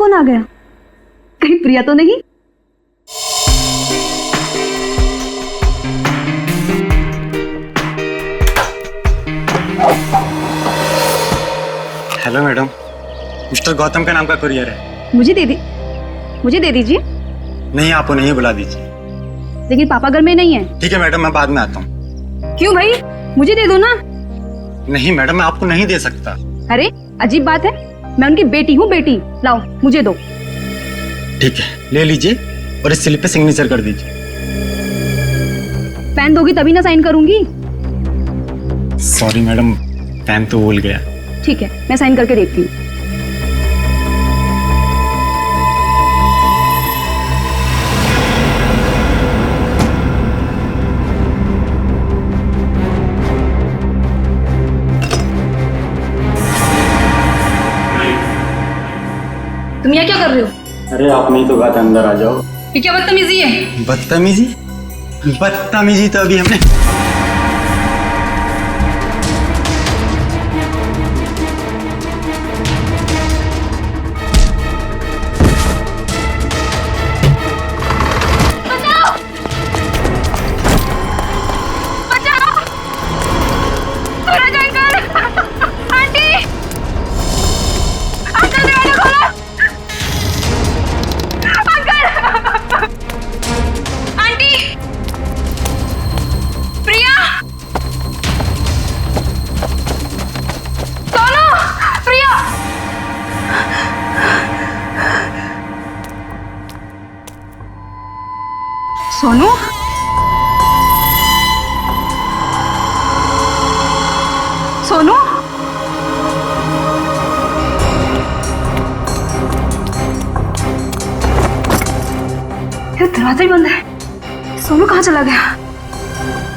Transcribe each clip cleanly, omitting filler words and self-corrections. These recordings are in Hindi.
कौन आ गया? कहीं प्रिया तो नहीं? हेलो मैडम, मिस्टर गौतम का नाम का कुरियर है। मुझे दे दीजिए। नहीं, आप उन्हें ही बुला दीजिए। लेकिन पापा घर में नहीं है। ठीक है मैडम, मैं बाद में आता हूँ। क्यों भाई, मुझे दे दो ना। नहीं मैडम, मैं आपको नहीं दे सकता। अरे अजीब बात है, मैं उनकी बेटी हूँ। बेटी लाओ, मुझे दो। ठीक है, ले लीजिए और इस स्लिप पे सिग्नेचर कर दीजिए। पेन दोगी तभी ना साइन करूंगी। सॉरी मैडम, पेन तो भूल गया। ठीक है, मैं साइन करके देखती हूँ। तुम यहाँ क्या कर रहे हो? अरे आप नहीं तो कहा था अंदर आ जाओ। ये क्या बदतमीजी है? बदतमीजी तो अभी हमने सोनू, सोनू, ये दरवाजा ही बंद है। सोनू कहाँ चला गया?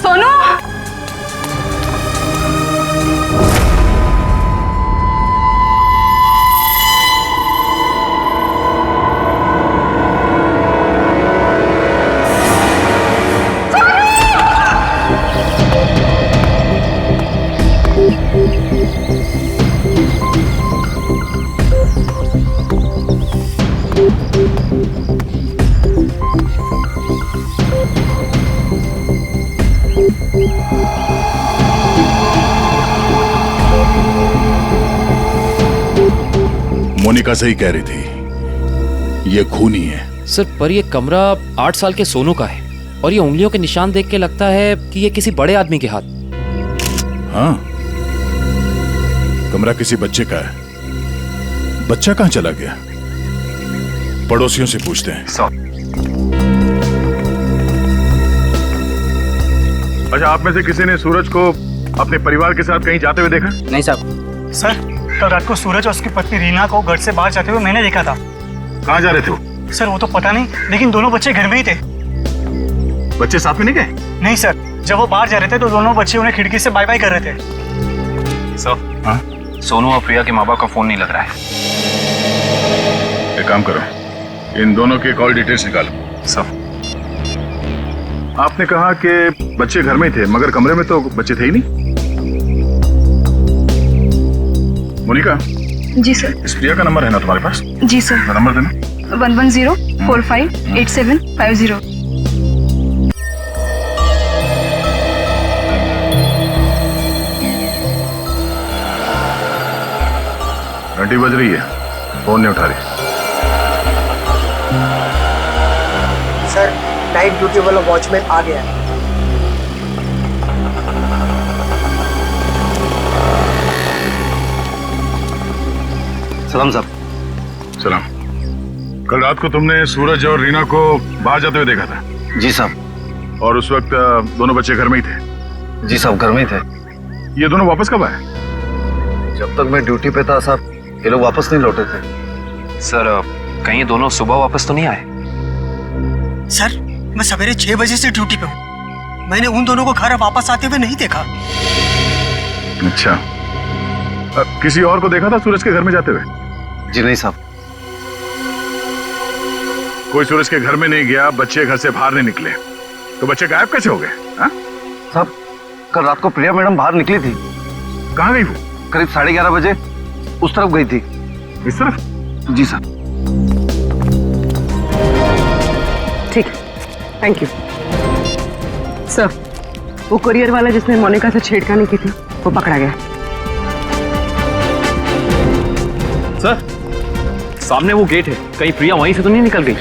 सोनू, मोनिका सही कह रही थी, ये खूनी है। सर, पर ये कमरा 8 साल के सोनू का है और ये उंगलियों के निशान देख के लगता है कि ये किसी बड़े आदमी के हाथ। हाँ, कमरा किसी बच्चे का है। बच्चा कहाँ चला गया? पड़ोसियों से पूछते हैं। अच्छा, आप में से किसी ने सूरज को अपने परिवार के साथ कहीं जाते हुए देखा? नहीं साहब। सर, कल रात को सूरज और उसकी पत्नी रीना को घर से बाहर जाते हुए मैंने देखा था। कहाँ जा रहे थे वो? सर वो तो पता नहीं, लेकिन दोनों बच्चे घर में ही थे। बच्चे साथ में नहीं गए? नहीं सर, जब वो बाहर जा रहे थे तो दोनों बच्चे उन्हें खिड़की से बाय बाय कर रहे थे। सर, हाँ? सोनू और प्रिया के माँ बाप का फोन नहीं लग रहा है। एक काम करो, इन दोनों के कॉल डिटेल्स निकालो। सर, आपने कहा कि बच्चे घर में ही थे, मगर कमरे में तो बच्चे थे ही नहीं। मोनिका, जी सर। इस प्रिया का नंबर है ना तुम्हारे पास? जी सर। नंबर देना। 110458750। घंटी बज रही है, फोन नहीं उठा रही। सर, नाइट ड्यूटी वाला वॉचमैन आ गया है। सलाम साहब। सलाम। कल रात को तुमने सूरज और रीना को बाहर जाते हुए देखा था? जी साहब। और उस वक्त दोनों बच्चे घर में ही थे? जी साहब, घर में ही थे। ये दोनों वापस कब आए? जब तक मैं ड्यूटी पे था साहब, ये लोग वापस नहीं लौटे थे। सर, कहीं ये दोनों सुबह वापस तो नहीं आए? सर, मैं सवेरे 6 बजे से ड्यूटी पे हूँ। मैंने उन दोनों को घर वापस आते हुए नहीं देखा। अच्छा, किसी और को देखा था सूरज के घर में जाते हुए? जी नहीं साहब। कोई सूरज के घर में नहीं गया, बच्चे घर से बाहर नहीं निकले, तो बच्चे गायब कैसे हो गए? साहब, कल रात को प्रिया मैडम बाहर निकली थी। कहाँ गई वो? करीब 11:30 बजे उस तरफ गई थी। इस तरफ? जी साहब। ठीक है, थैंक यू सर। वो कुरियर वाला जिसने मोनिका से छेड़खानी की थी वो पकड़ा गया। सर सामने वो गेट है, कहीं प्रिया वहीं से तो नहीं निकल गई?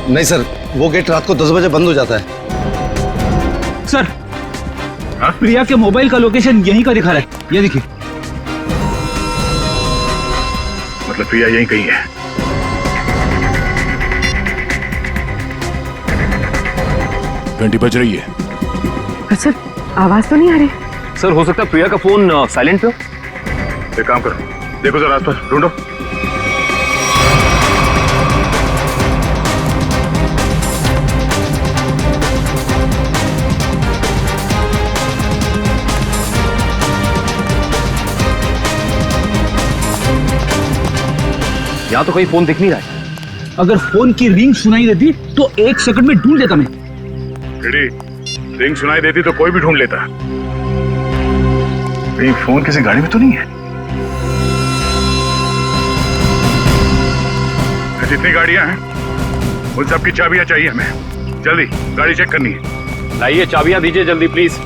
नहीं सर, वो गेट रात को 10 बजे बंद हो जाता है। सर प्रिया के मोबाइल का लोकेशन यहीं का दिखा रहा है, ये देखिए। मतलब प्रिया यहीं कहीं है। घंटी बज रही है। सर आवाज तो नहीं आ रही। सर हो सकता है प्रिया का फोन साइलेंट पे हो। एक काम करो, देखो जरा आसपास ढूंढो। यहाँ तो कोई फोन दिख नहीं रहा है। अगर फोन की रिंग सुनाई देती तो 1 सेकंड में ढूंढ लेता मैं। रिंग सुनाई देती तो कोई भी ढूंढ लेता। कहीं फोन किसी गाड़ी में तो नहीं है? जितनी गाड़ियां हैं उन सबकी चाबियां चाहिए हमें। जल्दी गाड़ी चेक करनी है। लाइए चाबियां दीजिए जल्दी प्लीज।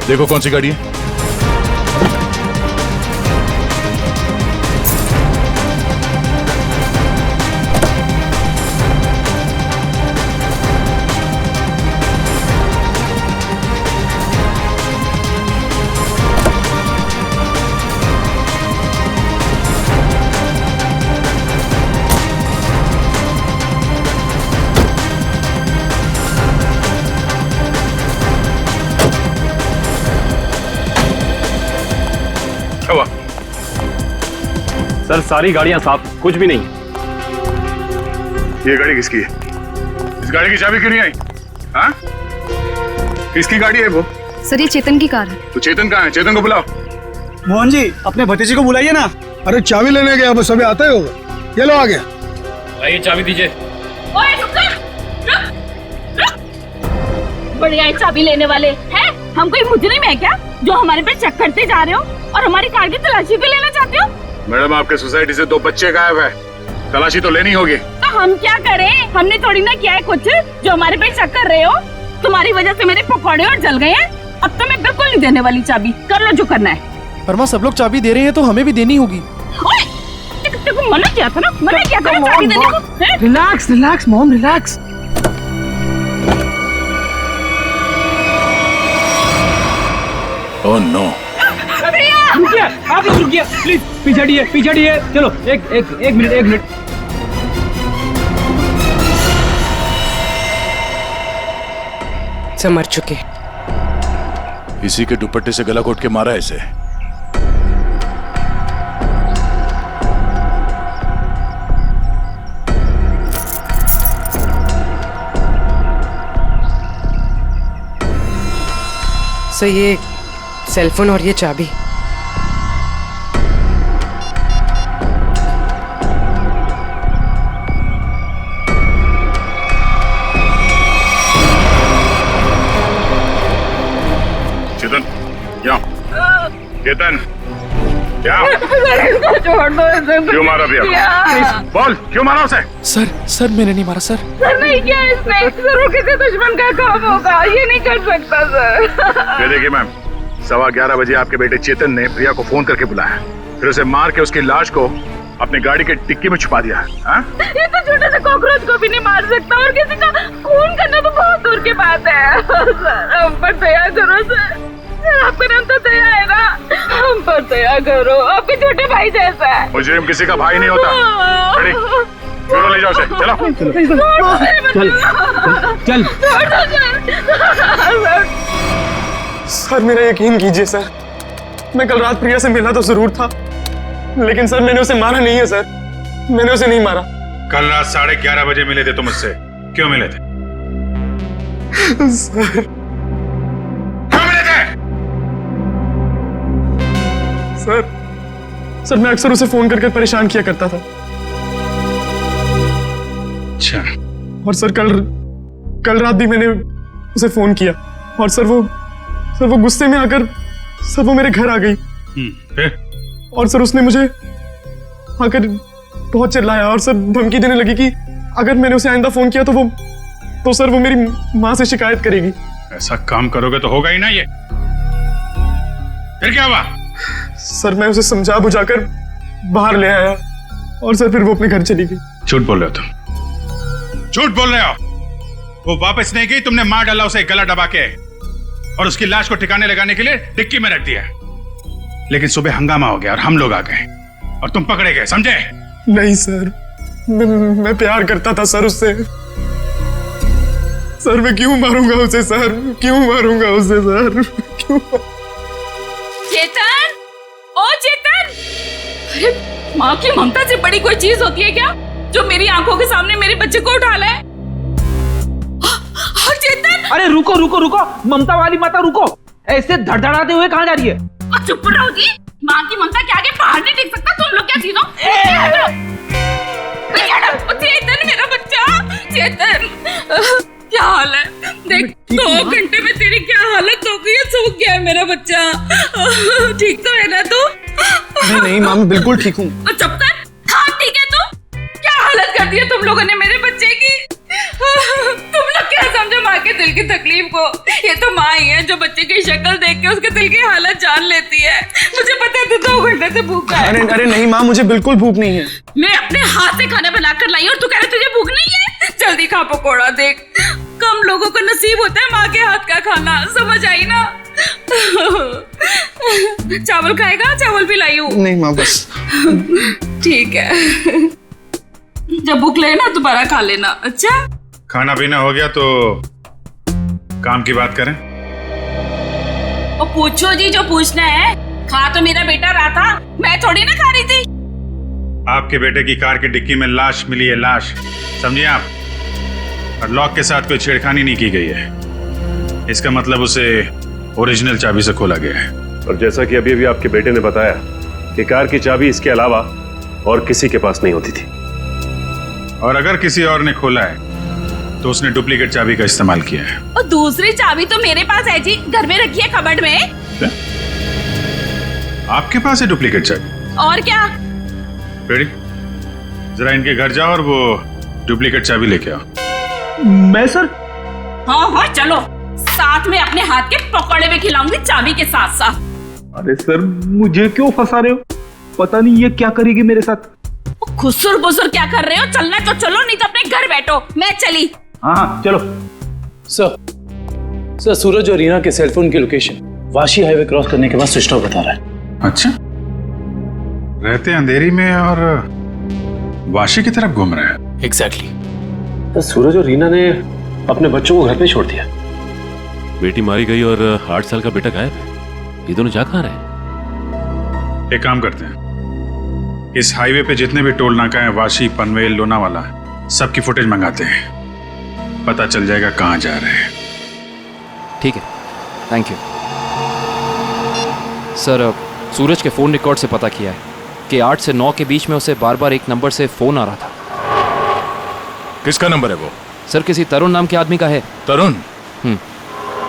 देखो कौन सी गाड़ी है। सर सारी गाड़ियां साफ, कुछ भी नहीं। ये गाड़ी किसकी है? इस गाड़ी की चाबी क्यों नहीं आई? हाँ? किसकी गाड़ी है वो? सर ये चेतन की कार है। तो चेतन कहाँ है? चेतन को बुलाओ। मोहन जी अपने भतीजे को बुलाइए ना। अरे चाबी लेने गया, बस अभी आता ही होगा। ये लो आ गया। लाइए चाबी दीजिए। ओए रुक। बढ़िया है चाबी लेने वाले हैं। हम कोई मुजरिम है क्या जो हमारे पे चेक करते जा रहे हो और हमारी कार की तलाशी भी लेना चाहते हो? मैडम आपके सोसाइटी से 2 बच्चे गायब है, तलाशी तो लेनी होगी। तो हम क्या करें? हमने थोड़ी ना किया है कुछ जो हमारे पे शक कर रहे हो। तुम्हारी वजह से मेरे पकौड़े और जल गए हैं। अब तो मैं बिल्कुल नहीं देने वाली चाबी। कर लो जो करना है। पर माँ सब लोग चाबी दे रहे हैं तो हमें भी देनी होगी। तेरे को मना किया था ना, मना किया था ना चाबी देने को। Relax mom relax. Oh no. रुकिए, आप लोग रुकिए प्लीज। पीछे हटिए। चलो एक मिनट। सब मर चुके। इसी के दुपट्टे से गला घोट के मारा है इसे। सर ये सेलफोन और ये चाबी। चेतन क्या? छोड़ दो इसे। क्यों मारा प्रिया? बोल क्यों मारा उसे? सर मैंने नहीं मारा सर। सर नहीं किया इसने। सर वो किसी दुश्मन का काम होगा, ये नहीं कर सकता सर। ये देखिए मैम, 11:15 बजे आपके बेटे चेतन ने प्रिया को फोन करके बुलाया, फिर उसे मार के उसकी लाश को अपनी गाड़ी के डिक्की में छुपा दिया। ये तो छोटे से कॉकरोच को भी नहीं मार सकता और किसी का खून करना तो बहुत दूर की बात है। सर हम पर दया करो सर। आपका नाम तो दया है ना, हम पर दया करो। आपके छोटे भाई जैसा है। मुजरिम किसी का भाई नहीं होता। चलो ले जाओ उसे। चल। सर मेरा यकीन कीजिए सर, मैं कल रात प्रिया से मिला तो जरूर था, लेकिन सर मैंने उसे मारा नहीं है सर। मैंने उसे नहीं मारा। कल रात 11:30 बजे मिले थे तुम मुझसे, क्यों मिले थे? सर क्यों मिले थे? सर मैं अक्सर उसे फोन करके परेशान किया करता था। अच्छा। और सर कल रात भी मैंने उसे फोन किया और सर वो गुस्से में आकर सर वो मेरे घर आ गई। फिर? और सर उसने मुझे आकर बहुत चिल्लाया और सर धमकी देने लगी कि अगर मैंने उसे आइंदा फोन किया तो सर वो मेरी माँ से शिकायत करेगी। ऐसा काम करोगे तो होगा ही ना ये। फिर क्या हुआ? सर मैं उसे समझा बुझाकर बाहर ले आया और सर फिर वो अपने घर चली गई। झूठ बोल रहे हो तुम, झूठ बोल रहे हो। वो वापस नहीं गई, तुमने मार डाला उसे गला दबा के और उसकी लाश को ठिकाने लगाने के लिए डिक्की में रख दिया। लेकिन सुबह हंगामा हो गया और हम लोग आ गए और तुम पकड़े गए, समझे? नहीं सर, मैं प्यार करता था सर उससे। सर मैं क्यों मारूंगा उसे सर, क्यों मारूंगा उसे सर, क्यों? चेतन, ओ चेतन, अरे माँ की ममता से बड़ी कोई चीज होती है क्या जो मेरी आंखों के सामने मेरे बच्चे को उठा ले? चेतन, अरे रुको रुको रुको, ममता वाली माता रुको, ऐसे धड़धड़ाते हुए कहाँ जा रही है? चुप रहो जी, माँ की ममता के आगे बाहर नहीं टिक सकता। तुम लोग क्या चीजों? चेतन मेरा बच्चा, चेतन क्या हाल है? देख 2 घंटे में तेरी क्या हालत हो गई है, सूख गया है मेरा बच्चा। ठीक तो है ना तू? नहीं माँ मैं बिल्कुल ठीक हूँ। चुप कर, हाँ ठीक है तू? क्या हालत कर दी है तुम लोगों ने मेरे बच्चे की? तुम लोग क्या समझो माँ के दिल की तकलीफ को? ये तो माँ ही है जो बच्चे की शक्ल देख के उसके दिल की हालत जान लेती है। मुझे पता है तू 2 घंटे से भूखा है। अरे नहीं माँ, मुझे बिल्कुल भूख नहीं है। मैं अपने हाथ से खाना बनाकर लाई और तू कह रहा तुझे भूख नहीं है? जल्दी खा पकोड़ा। देख कम लोगों को नसीब होता है माँ के हाथ का खाना, समझ आई ना? चावल खाएगा? चावल भी लाई हूँ। नहीं माँ बस। ठीक है, जब भूख लगे ना दोबारा खा लेना। अच्छा खाना पीना हो गया तो काम की बात करें। और पूछो जी जो पूछना है। खा तो मेरा बेटा रहा था, मैं थोड़ी ना खा रही थी। आपके बेटे की कार की डिक्की में लाश मिली है, लाश, समझिए आप। और लॉक के साथ कोई छेड़खानी नहीं की गई है। इसका मतलब उसे ओरिजिनल चाबी से खोला गया है। और जैसा कि अभी अभी आपके बेटे ने बताया कि कार की चाबी इसके अलावा और किसी के पास नहीं होती थी। और अगर किसी और ने खोला है तो उसने डुप्लीकेट चाबी का इस्तेमाल किया है। और दूसरी चाबी तो मेरे पास है जी, घर में रखी है कबर्ड में। आपके पास है डुप्लीकेट चाबी? और क्या? बेटी जरा इनके घर जाओ और वो डुप्लीकेट चाबी लेके आओ। मैं सर? हाँ हाँ चलो, साथ में अपने हाथ के पकौड़े भी खिलाऊंगी चाबी के साथ साथ। अरे सर मुझे क्यों फंसा रहे हो? पता नहीं ये क्या करेगी मेरे साथ। खुसुर बुसुर क्या कर रहे हो? चलना तो चलो, नहीं तो अपने घर बैठो। मैं चली। हाँ चलो। सर सूरज और रीना के सेलफोन की लोकेशन वाशी हाईवे क्रॉस करने के बाद स्विच ऑफ बता रहा है। अच्छा, रहते अंधेरी में और वाशी की तरफ घूम रहे हैं। एग्जैक्टली। तो सूरज और रीना ने अपने बच्चों को घर पे छोड़ दिया। बेटी मारी गई और 8 साल का बेटा गायब है। ये दोनों जा कहाँ रहे? एक काम करते हैं, इस हाईवे पे जितने भी टोल नाका हैं, वाशी, पनवेल, लोनावाला, सबकी फुटेज मंगाते हैं। पता चल जाएगा कहाँ जा रहे हैं। ठीक है, थैंक यू सर। सूरज के फोन रिकॉर्ड से पता किया है कि 8 से 9 के बीच में उसे बार बार एक नंबर से फोन आ रहा था। किसका नंबर है वो? सर किसी तरुण नाम के आदमी का है। तरुण?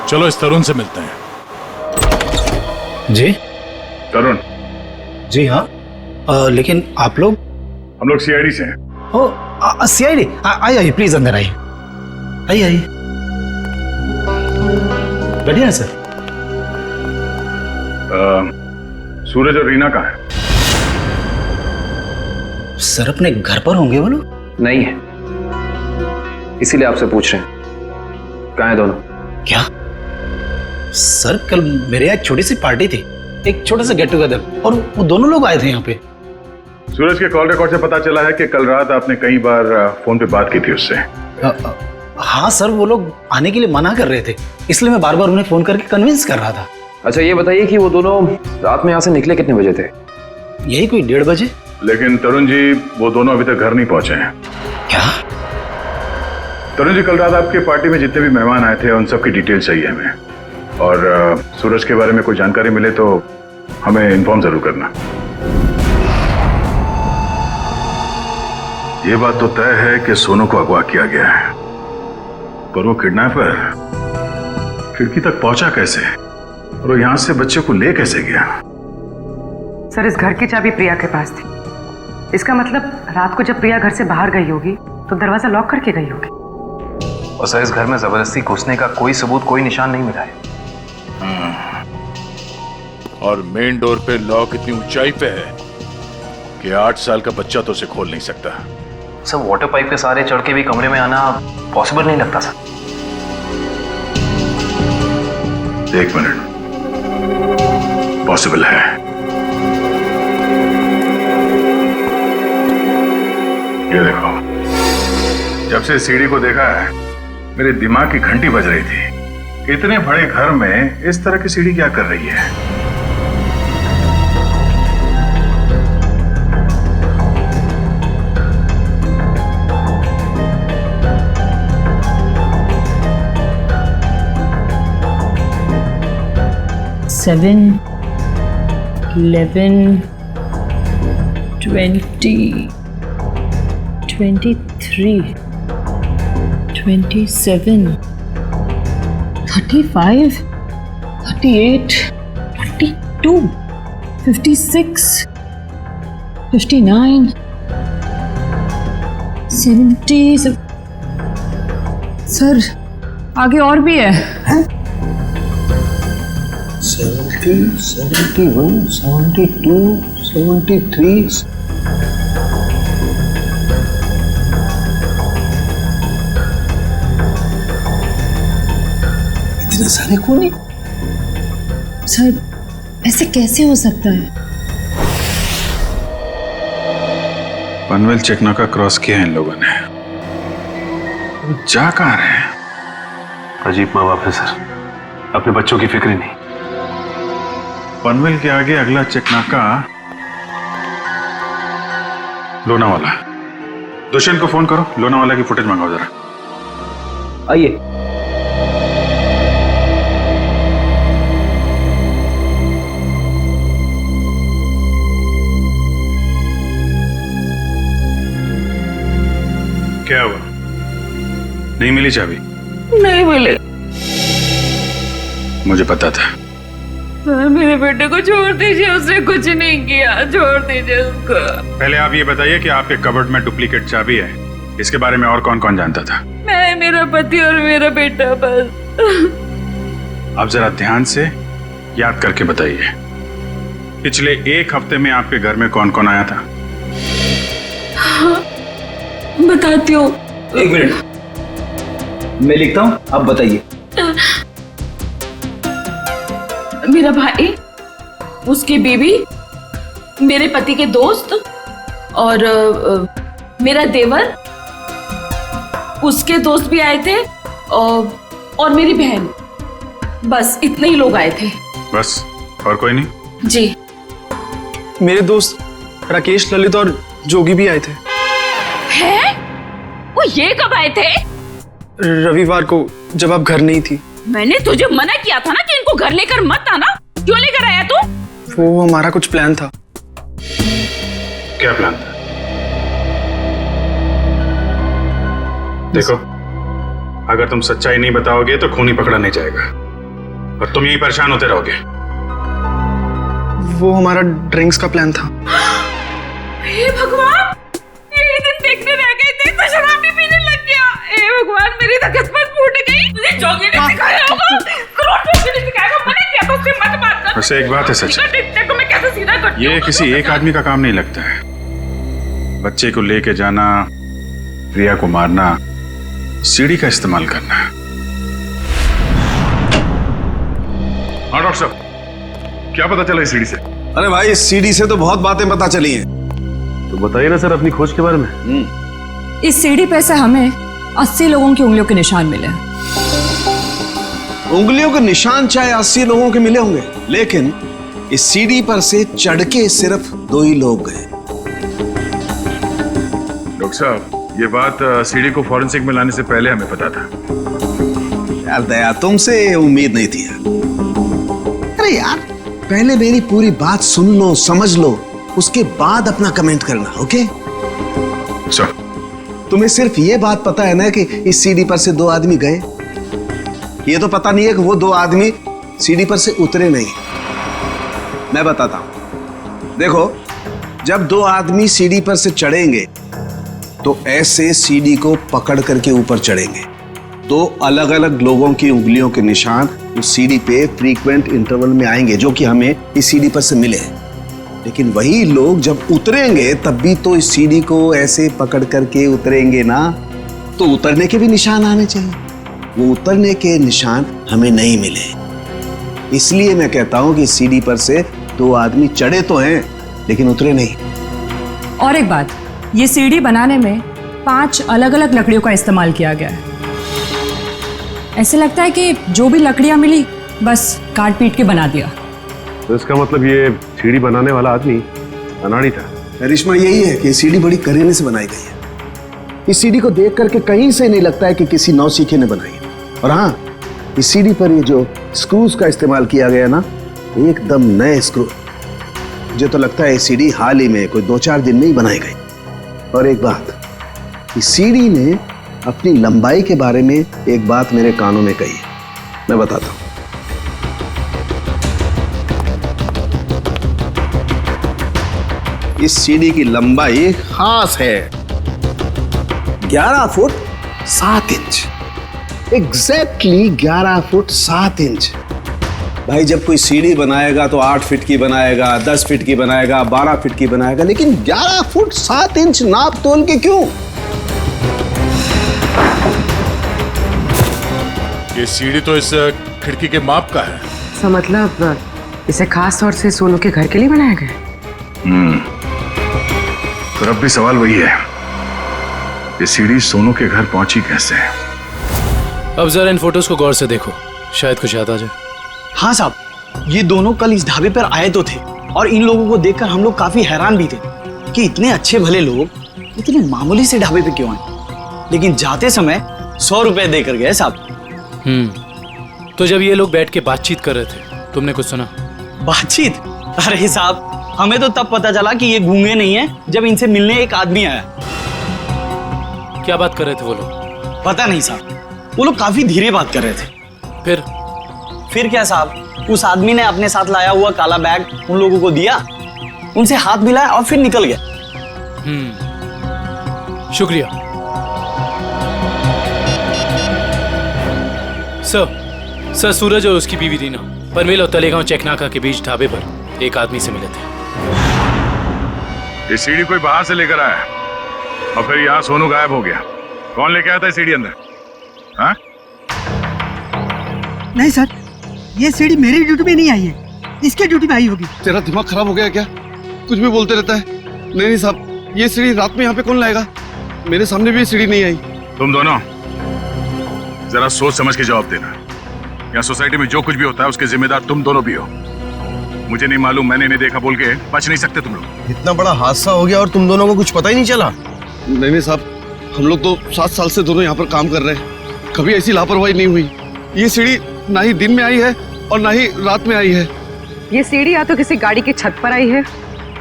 चलो इस तरुण से मिलते हैं। जी तरुण? जी हाँ, लेकिन आप लोग? हम लोग सीआईडी से हैं। ओ सीआईडी? आइए प्लीज अंदर आइए। आइए बढ़िया है सर। सूरज और रीना कहाँ है? सर अपने घर पर होंगे वो लोग। नहीं है, इसीलिए आपसे पूछ रहे हैं कहाँ है दोनों। क्या सर, कल मेरे यहाँ एक छोटी सी पार्टी थी, एक छोटा सा गेट टुगेदर, और वो दोनों लोग आए थे यहाँ पे। सूरज के कॉल रिकॉर्ड से पता चला है कि कल रात आपने कई बार फोन पे बात की थी उससे। हाँ सर, वो लोग आने के लिए मना कर रहे थे, इसलिए मैं बार बार उन्हें फोन करके कन्विंस कर रहा था। अच्छा ये बताइए कि वो दोनों रात में यहाँ से निकले कितने बजे थे? यही कोई 1:30 बजे। लेकिन तरुण जी, वो दोनों अभी तक घर नहीं पहुंचे हैं। क्या? तरुण जी, कल रात आपके पार्टी में जितने भी मेहमान आए थे उन सब की डिटेल चाहिए हमें, और सूरज के बारे में कोई जानकारी मिले तो हमें इन्फॉर्म जरूर करना। ये बात तो तय है कि सोनू को अगवा किया गया है, पर वो किडनैपर खिड़की तक पहुंचा कैसे और वो यहां से बच्चे को ले कैसे गया? सर, इस घर की चाबी प्रिया के पास थी। इसका मतलब रात को जब प्रिया घर से बाहर गई होगी तो दरवाजा लॉक करके गई होगी। और सर, इस घर में जबरदस्ती घुसने का कोई सबूत, कोई निशान नहीं मिला है। और मेन डोर पे लॉक इतनी ऊंचाई पे है कि 8 साल का बच्चा तो उसे खोल नहीं सकता। सर, वाटर पाइप के सहारे चढ़ के भी कमरे में आना पॉसिबल नहीं लगता सर। 1 मिनट, पॉसिबल है। ये देखो, जब से सीढ़ी को देखा है मेरे दिमाग की घंटी बज रही थी। इतने बड़े घर में इस तरह की सीढ़ी क्या कर रही है? Seven, 11, 20, 23, 27, 35, 38, 42, 56, 59, 70। सर, आगे और भी है। 70, 71, 72, 73। इतने सारे कोने? सर, ऐसे कैसे हो सकता है? पनवेल चेकनाका क्रॉस किया है इन लोगों ने। जा कहां रहे हैं? अजीब माँ बाप है सर, अपने बच्चों की फिक्र ही नहीं। पनवेल के आगे अगला चेकनाका लोनावाला। दुष्यंत को फोन करो, लोनावाला की फुटेज मंगाओ जरा। आइए। क्या हुआ? नहीं मिली चाबी? नहीं मिले। मुझे पता था। सर, मेरे बेटे को छोड़ दीजिए, उसने कुछ नहीं किया, छोड़ दीजिए उसको। पहले आप ये बताइए कि आपके कबर्ड में डुप्लीकेट चाबी है, इसके बारे में और कौन कौन जानता था? मैं, मेरा पति और मेरा बेटा बस। आप जरा ध्यान से याद करके बताइए, पिछले 1 हफ्ते में आपके घर में कौन कौन आया था? बताती हूँ। 1 मिनट, मैं लिखता हूँ, आप बताइए। मेरा भाई, उसकी बीवी, मेरे पति के दोस्त और मेरा देवर, उसके दोस्त भी आए थे और मेरी बहन। बस इतने ही लोग आए थे। बस, और कोई नहीं? जी। मेरे दोस्त राकेश, ललित और जोगी भी आए थे। हैं? वो ये कब आए थे? रविवार को, जब आप घर नहीं थी। मैंने तुझे मना किया था ना कि इनको घर लेकर मत आना। क्यों लेकर आया तू? वो हमारा कुछ प्लान था। क्या प्लान था? देखो, अगर तुम सच्चाई नहीं बताओगे तो खून ही पकड़ा नहीं जाएगा और तुम यही परेशान होते रहोगे। वो हमारा ड्रिंक्स का प्लान था। हे भगवान, यही दिन देखने रह गए थे तो शराब भी पीने लग गया। हे भगवान, मेरी तो किस्मत फूट गई। मुझे जोगी ने सिखाया होगा, करोड़पति ने सिखाया होगा। मैंने क्या तो उससे मत बात कर। वैसे एक बात है सच, देखो मैं कैसे सीधा करती हूँ। ये किसी एक आदमी का काम नहीं लगता है। बच्चे को लेके जाना, प्रिया को मारना, सीढ़ी का इस्तेमाल करना। हाँ डॉक्टर साहब, क्या पता चला इस सीढ़ी से? अरे भाई, इस सीढ़ी से तो बहुत बातें पता चली हैं। तो बताइए ना सर अपनी खोज के बारे में। इस सीढ़ी पे से हमें 80 लोगों की उंगलियों के निशान मिले। उंगलियों के निशान चाहे 80 लोगों के मिले होंगे, लेकिन इस सीढ़ी पर से चढ़ के सिर्फ 2 ही लोग गए। डॉक्टर साहब, ये बात सीढ़ी को फॉरेंसिक में लाने से पहले हमें पता था। यार दया, तुमसे उम्मीद नहीं थी यार। अरे यार, पहले मेरी पूरी बात सुन लो, समझ लो, उसके बाद अपना कमेंट करना, ओके? तुम्हें सिर्फ ये बात पता है ना कि इस सीढ़ी पर से 2 आदमी गए, ये तो पता नहीं है कि वो दो आदमी सीढ़ी पर से उतरे नहीं। मैं बताता हूं, देखो, जब दो आदमी सीढ़ी पर से चढ़ेंगे तो ऐसे सीढ़ी को पकड़ करके ऊपर चढ़ेंगे। दो अलग अलग लोगों की उंगलियों के निशान उस सीढ़ी पे फ्रीक्वेंट इंटरवल में आएंगे, जो कि हमें इस सीढ़ी पर से मिले। लेकिन वही लोग जब उतरेंगे तब भी तो इस सीढ़ी को ऐसे पकड़ करके उतरेंगे ना, तो उतरने के भी निशान आने चाहिए। वो उतरने के निशान हमें नहीं मिले। इसलिए मैं कहता हूं कि सीढ़ी पर से दो आदमी चढ़े तो हैं लेकिन उतरे नहीं। और एक बात, ये सीढ़ी बनाने में 5 अलग अलग लकड़ियों का इस्तेमाल किया गया है। ऐसे लगता है कि जो भी लकड़ियां मिली बस काट पीट के बना दिया। तो इसका मतलब ये सीढ़ी बनाने वाला आदमी अनाड़ी था। करिश्मा यही है कि सीढ़ी बड़ी करीने से बनाई गई है। इस सीढ़ी को देख करके कहीं से नहीं लगता है कि किसी नौसीखे ने बनाई है। और हाँ, इस सीढ़ी पर ये जो स्क्रूज का इस्तेमाल किया गया ना, एकदम नए स्क्रू। मुझे तो लगता है ये सीढ़ी हाल ही में कोई 2-4 दिन में ही बनाई गई। और एक बात, इस सीढ़ी ने अपनी लंबाई के बारे में एक बात मेरे कानों में कही है, मैं बताता हूं। इस सीढ़ी की लंबाई खास है 11 foot 7 inch. Exactly 11 foot 7 inch. भाई, जब कोई सीढ़ी बनाएगा तो 8 फीट की बनाएगा, 10 फीट की बनाएगा, 12 फीट की बनाएगा, लेकिन 11 फुट 7 इंच नाप तोल के क्यों? ये सीढ़ी तो इस खिड़की के माप का है। तो मतलब इसे खास तौर से सोनू के घर के लिए बनाया गया? तो अब भी सवाल वही है, ये सीढ़ी सोनू के घर पहुंची कैसे? अब जरा इन फोटोज को गौर से देखो, शायद कुछ याद आ जाए। हाँ साहब, ये दोनों कल इस ढाबे पर आए तो थे और इन लोगों को देखकर हम लोग काफी हैरान भी थे कि इतने अच्छे भले लोग इतने मामूली से ढाबे पे क्यों आए। लेकिन जाते समय 100 रुपए देकर गए साहब। तो जब ये लोग बैठ के बातचीत कर रहे थे, तुमने कुछ सुना? बातचीत? अरे साहब, हमें तो तब पता चला कि ये गूंगे नहीं है जब इनसे मिलने एक आदमी आया। क्या बात कर रहे थे वो लोग? पता नहीं साहब, वो लोग काफी धीरे बात कर रहे थे। फिर क्या साहब, उस आदमी ने अपने साथ लाया हुआ काला बैग उन लोगों को दिया, उनसे हाथ मिलाया और फिर निकल गया। शुक्रिया सर। सूरज और उसकी बीवी रीना पनवेल और तलेगांव चेकनाका के बीच ढाबे पर एक आदमी से मिले थे। ये सीढ़ी कोई बाहर से लेकर आया और फिर यहाँ सोनू गायब हो गया। कौन लेके आया था सीढ़ी अंदर? हाँ? नहीं सर, ये सीढ़ी मेरी ड्यूटी में नहीं आई है, इसके ड्यूटी में आई होगी। तेरा दिमाग खराब हो गया क्या? कुछ भी बोलते रहता है। नहीं साहब, ये सीढ़ी रात में यहाँ पे कौन लाएगा? मेरे सामने भी ये सीढ़ी नहीं आई। तुम दोनों जरा सोच समझ के जवाब देना। यहाँ सोसाइटी में जो कुछ भी होता है उसके जिम्मेदार तुम दोनों भी हो। मुझे नहीं मालूम, मैंने नहीं देखा बोल के बच नहीं सकते तुम लोग। इतना बड़ा हादसा हो गया और तुम दोनों को कुछ पता ही नहीं चला? नहीं साहब, हम लोग तो 7 साल से दोनों यहाँ पर काम कर रहे हैं, कभी ऐसी लापरवाही नहीं हुई। ये सीढ़ी ना ही दिन में आई है और ना ही रात में आई है। ये सीढ़ी या तो किसी गाड़ी की छत पर आई है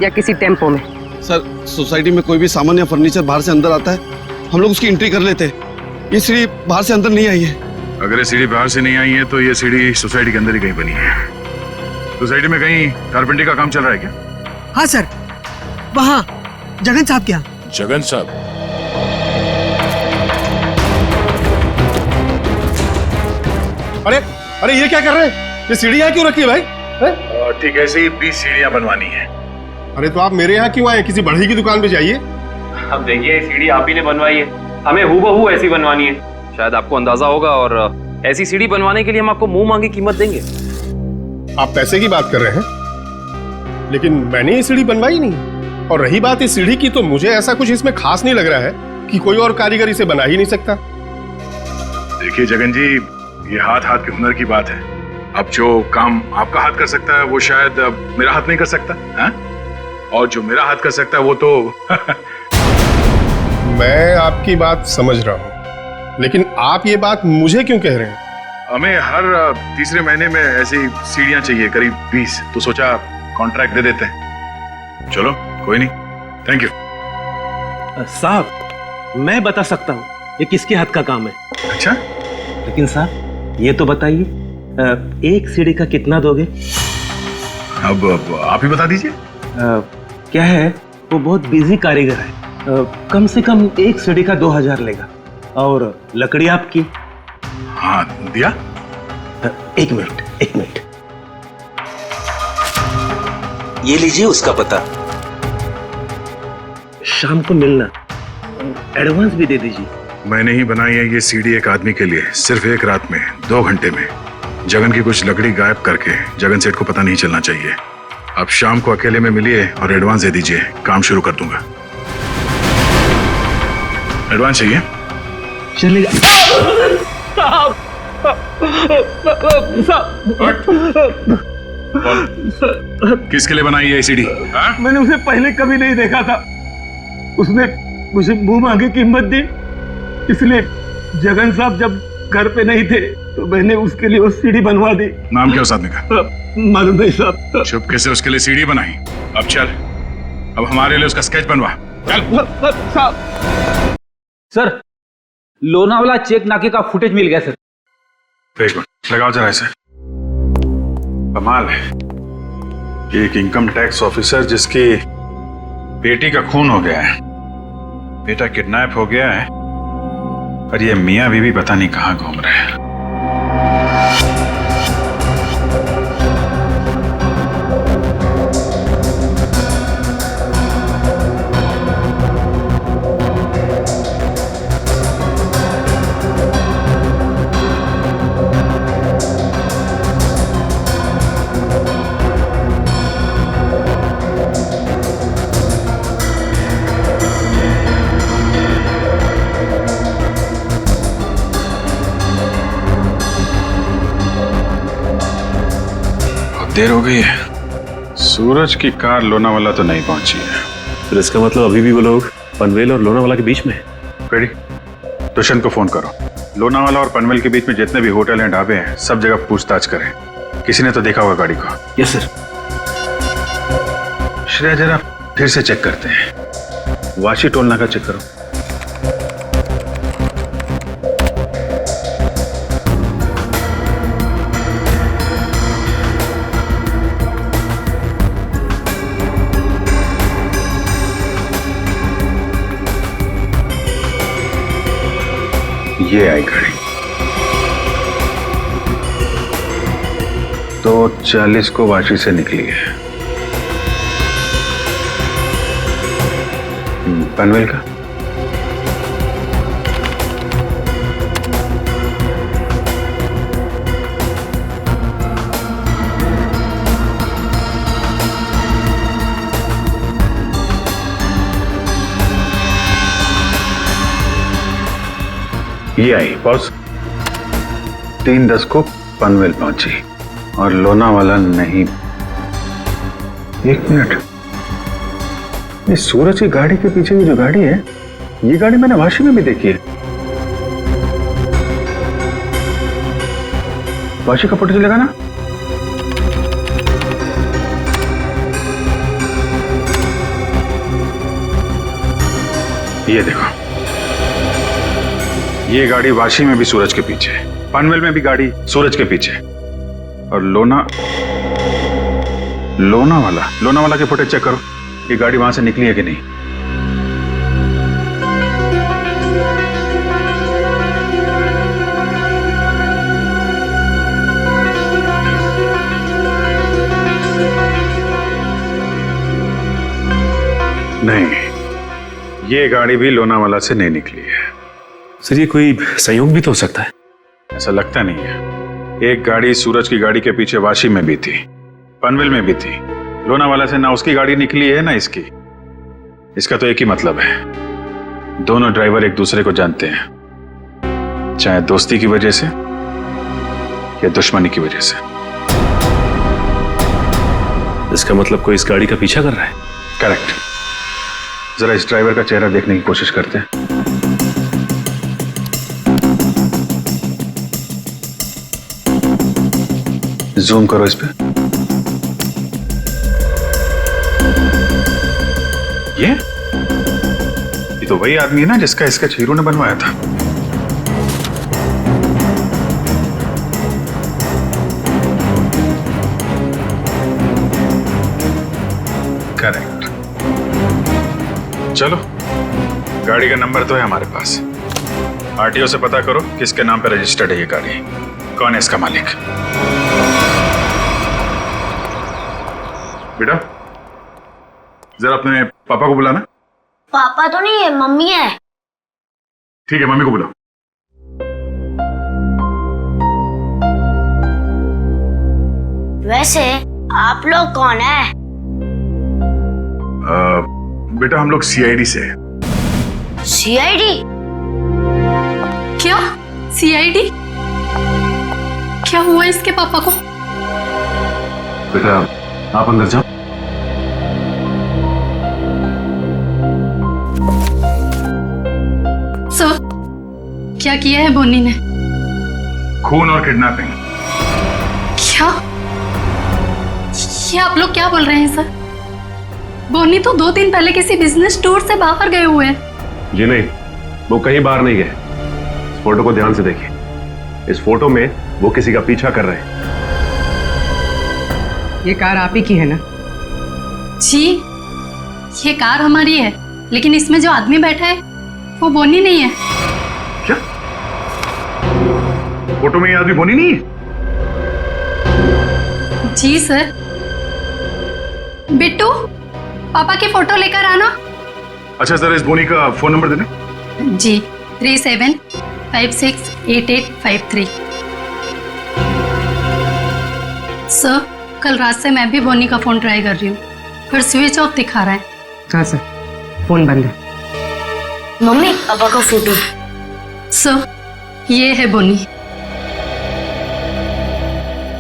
या किसी टेम्पो में। सर, सोसाइटी में कोई भी सामान या फर्नीचर बाहर से अंदर आता है, हम लोग उसकी एंट्री कर लेते हैं। ये सीढ़ी बाहर से अंदर नहीं आई है। अगर ये सीढ़ी बाहर से नहीं आई है तो ये सीढ़ी सोसाइटी के अंदर ही कहीं बनी है। सोसाइटी में कहीं कारपेंटरी का काम चल रहा है क्या? हाँ सर, वहाँ जगन साहब क्या? जगन साहब? अरे अरे, ये क्या कर रहे हैं? ये सीढ़ी यहाँ क्यों रखी है भाई? ठीक है, ऐसे ही 20 सीढ़ियाँ बनवानी है। अरे तो आप मेरे यहाँ क्यों आए? किसी बढ़ई की दुकान पे जाइए। अब देखिए, सीढ़ी आप ही ने बनवाई है, हमें हूबहू ऐसी बनवानी है। शायद आपको अंदाजा होगा, और ऐसी सीढ़ी बनवाने के लिए हम आपको मुंह मांगी कीमत देंगे। आप पैसे की बात कर रहे हैं, लेकिन मैंने ये सीढ़ी बनवाई नहीं। और रही बात इस सीढ़ी की, तो मुझे ऐसा कुछ इसमें खास नहीं लग रहा है कि कोई और कारीगर इसे बना ही नहीं सकता। देखिए जगन जी, ये हाथ हाथ के हुनर की बात है। अब जो काम आपका हाथ कर सकता है वो शायद मेरा हाथ नहीं कर सकता है? और जो मेरा हाथ कर सकता है वो तो मैं आपकी बात समझ रहा हूँ, लेकिन आप ये बात मुझे क्यों कह रहे हैं? हमें हर तीसरे महीने में ऐसी सीढ़ियां चाहिए, करीब 20। तो सोचा कॉन्ट्रैक्ट दे देते हैं। चलो कोई नहीं, थैंक यू। साहब, मैं बता सकता हूँ ये किसके हाथ का काम है। अच्छा? लेकिन साहब, ये तो बताइए, एक सीढ़ी का कितना दोगे? अब आप ही बता दीजिए। क्या है, वो बहुत बिजी कारीगर है, कम से कम एक सीढ़ी का 2000 लेगा। और लकड़ी आपकी? हाँ, दिया। एक मिनट, ये लीजिए उसका पता। शाम को मिलना, एडवांस भी दे दीजिए। मैंने ही बनाई है ये सीढ़ी एक आदमी के लिए, सिर्फ एक रात में, 2 घंटे में। जगन की कुछ लकड़ी गायब करके जगन सेठ को पता नहीं चलना चाहिए। आप शाम को अकेले में मिलिए और एडवांस दे दीजिए, काम शुरू कर दूंगा। एडवांस चाहिए? चलेगा। किसके लिए बनाई है सीढ़ी? मैंने उसे पहले कभी नहीं देखा था, उसने मुझे मुंह मांगे कीमत दी, इसलिए जगन साहब जब घर पे नहीं थे तो मैंने उसके लिए वो सीढ़ी बनवा दी। नाम क्या उस आदमी का? मालूम नहीं साहब। चुपके से उसके लिए सीढ़ी बनाई। अब चल, अब हमारे लिए उसका स्केच बनवा। चल। सर, लोनावाला चेक नाके का फुटेज मिल गया सर। एक मिनट लगाओ जरा इसे। कमाल है, एक इनकम टैक्स ऑफिसर जिसकी बेटी का खून हो गया है, बेटा किडनैप हो गया है, और ये मियां बीवी पता नहीं कहां घूम रहे हैं। देर हो गई है, सूरज की कार लोनावाला तो नहीं पहुंची है। फिर इसका मतलब अभी भी वो लोग पनवेल और लोनावाला के बीच में है। पेड़ी, दुष्यंत को फोन करो। लोनावाला और पनवेल के बीच में जितने भी होटल हैं, ढाबे हैं, सब जगह पूछताछ करें। किसी ने तो देखा होगा गाड़ी को। Yes sir. श्रेया, जरा फिर से चेक करते हैं। वाशी टोल नाका चेक करो। ये आई गाड़ी 2:40 को वाशी से निकली है। पनवेल का ये आई बॉस। 3:10 को पनवेल पहुंची और लोनावाला नहीं। एक मिनट, ये सूरज की गाड़ी के पीछे की जो गाड़ी है, ये गाड़ी मैंने वाशी में भी देखी है। वाशी का फोटो चलेगा ना? ये देखो, ये गाड़ी वाशी में भी सूरज के पीछे, पनवेल में भी गाड़ी सूरज के पीछे, और लोनावाला के फुटेज चेक करो। ये गाड़ी वहां से निकली है कि नहीं? नहीं, ये गाड़ी भी लोनावाला से नहीं निकली है। सर, ये कोई संयोग भी तो हो सकता है। ऐसा लगता नहीं है। एक गाड़ी सूरज की गाड़ी के पीछे वाशी में भी थी, पनवेल में भी थी। लोनावाला से ना उसकी गाड़ी निकली है ना इसकी। इसका तो एक ही मतलब है, दोनों ड्राइवर एक दूसरे को जानते हैं, चाहे दोस्ती की वजह से या दुश्मनी की वजह से। इसका मतलब कोई इस गाड़ी का पीछा कर रहा है। करेक्ट। जरा इस ड्राइवर का चेहरा देखने की कोशिश करते हैं। जूम करो इस पे। ये तो वही आदमी है ना जिसका स्केच हीरो ने बनवाया था। करेक्ट। चलो, गाड़ी का नंबर तो है हमारे पास। आरटीओ से पता करो किसके नाम पे रजिस्टर्ड है ये गाड़ी, कौन है इसका मालिक। बेटा, जरा अपने पापा को बुलाना। पापा तो नहीं है, मम्मी है। ठीक है, मम्मी को बुलाओ। वैसे आप लोग कौन है? बेटा, हम लोग सीआईडी से हैं। सीआईडी? क्या सीआईडी? क्या हुआ इसके पापा को? बेटा, आप अंदर जाओ। सर, क्या किया है बोनी ने? खून और किडनैपिंग। क्या? ये आप लोग क्या बोल रहे हैं सर? बोनी तो 2 दिन पहले किसी बिजनेस टूर से बाहर गए हुए हैं। जी नहीं, वो कहीं बाहर नहीं गए। इस फोटो को ध्यान से देखिए। इस फोटो में वो किसी का पीछा कर रहे हैं। ये कार आप ही की है ना? जी, ये कार हमारी है, लेकिन इसमें जो आदमी बैठा है वो बोनी नहीं है। क्या? फोटो में ये आदमी बोनी नहीं है? जी सर। बिट्टू, पापा की फोटो लेकर आना। अच्छा, जरा इस बोनी का फोन नंबर देना। जी, 37568853। सर, कल रात से मैं भी बोनी का फोन ट्राई कर रही हूँ, पर स्विच ऑफ दिखा रहा है। हाँ सर, फोन बंद है। मम्मी, पापा का फोटो। सर, ये है बोनी।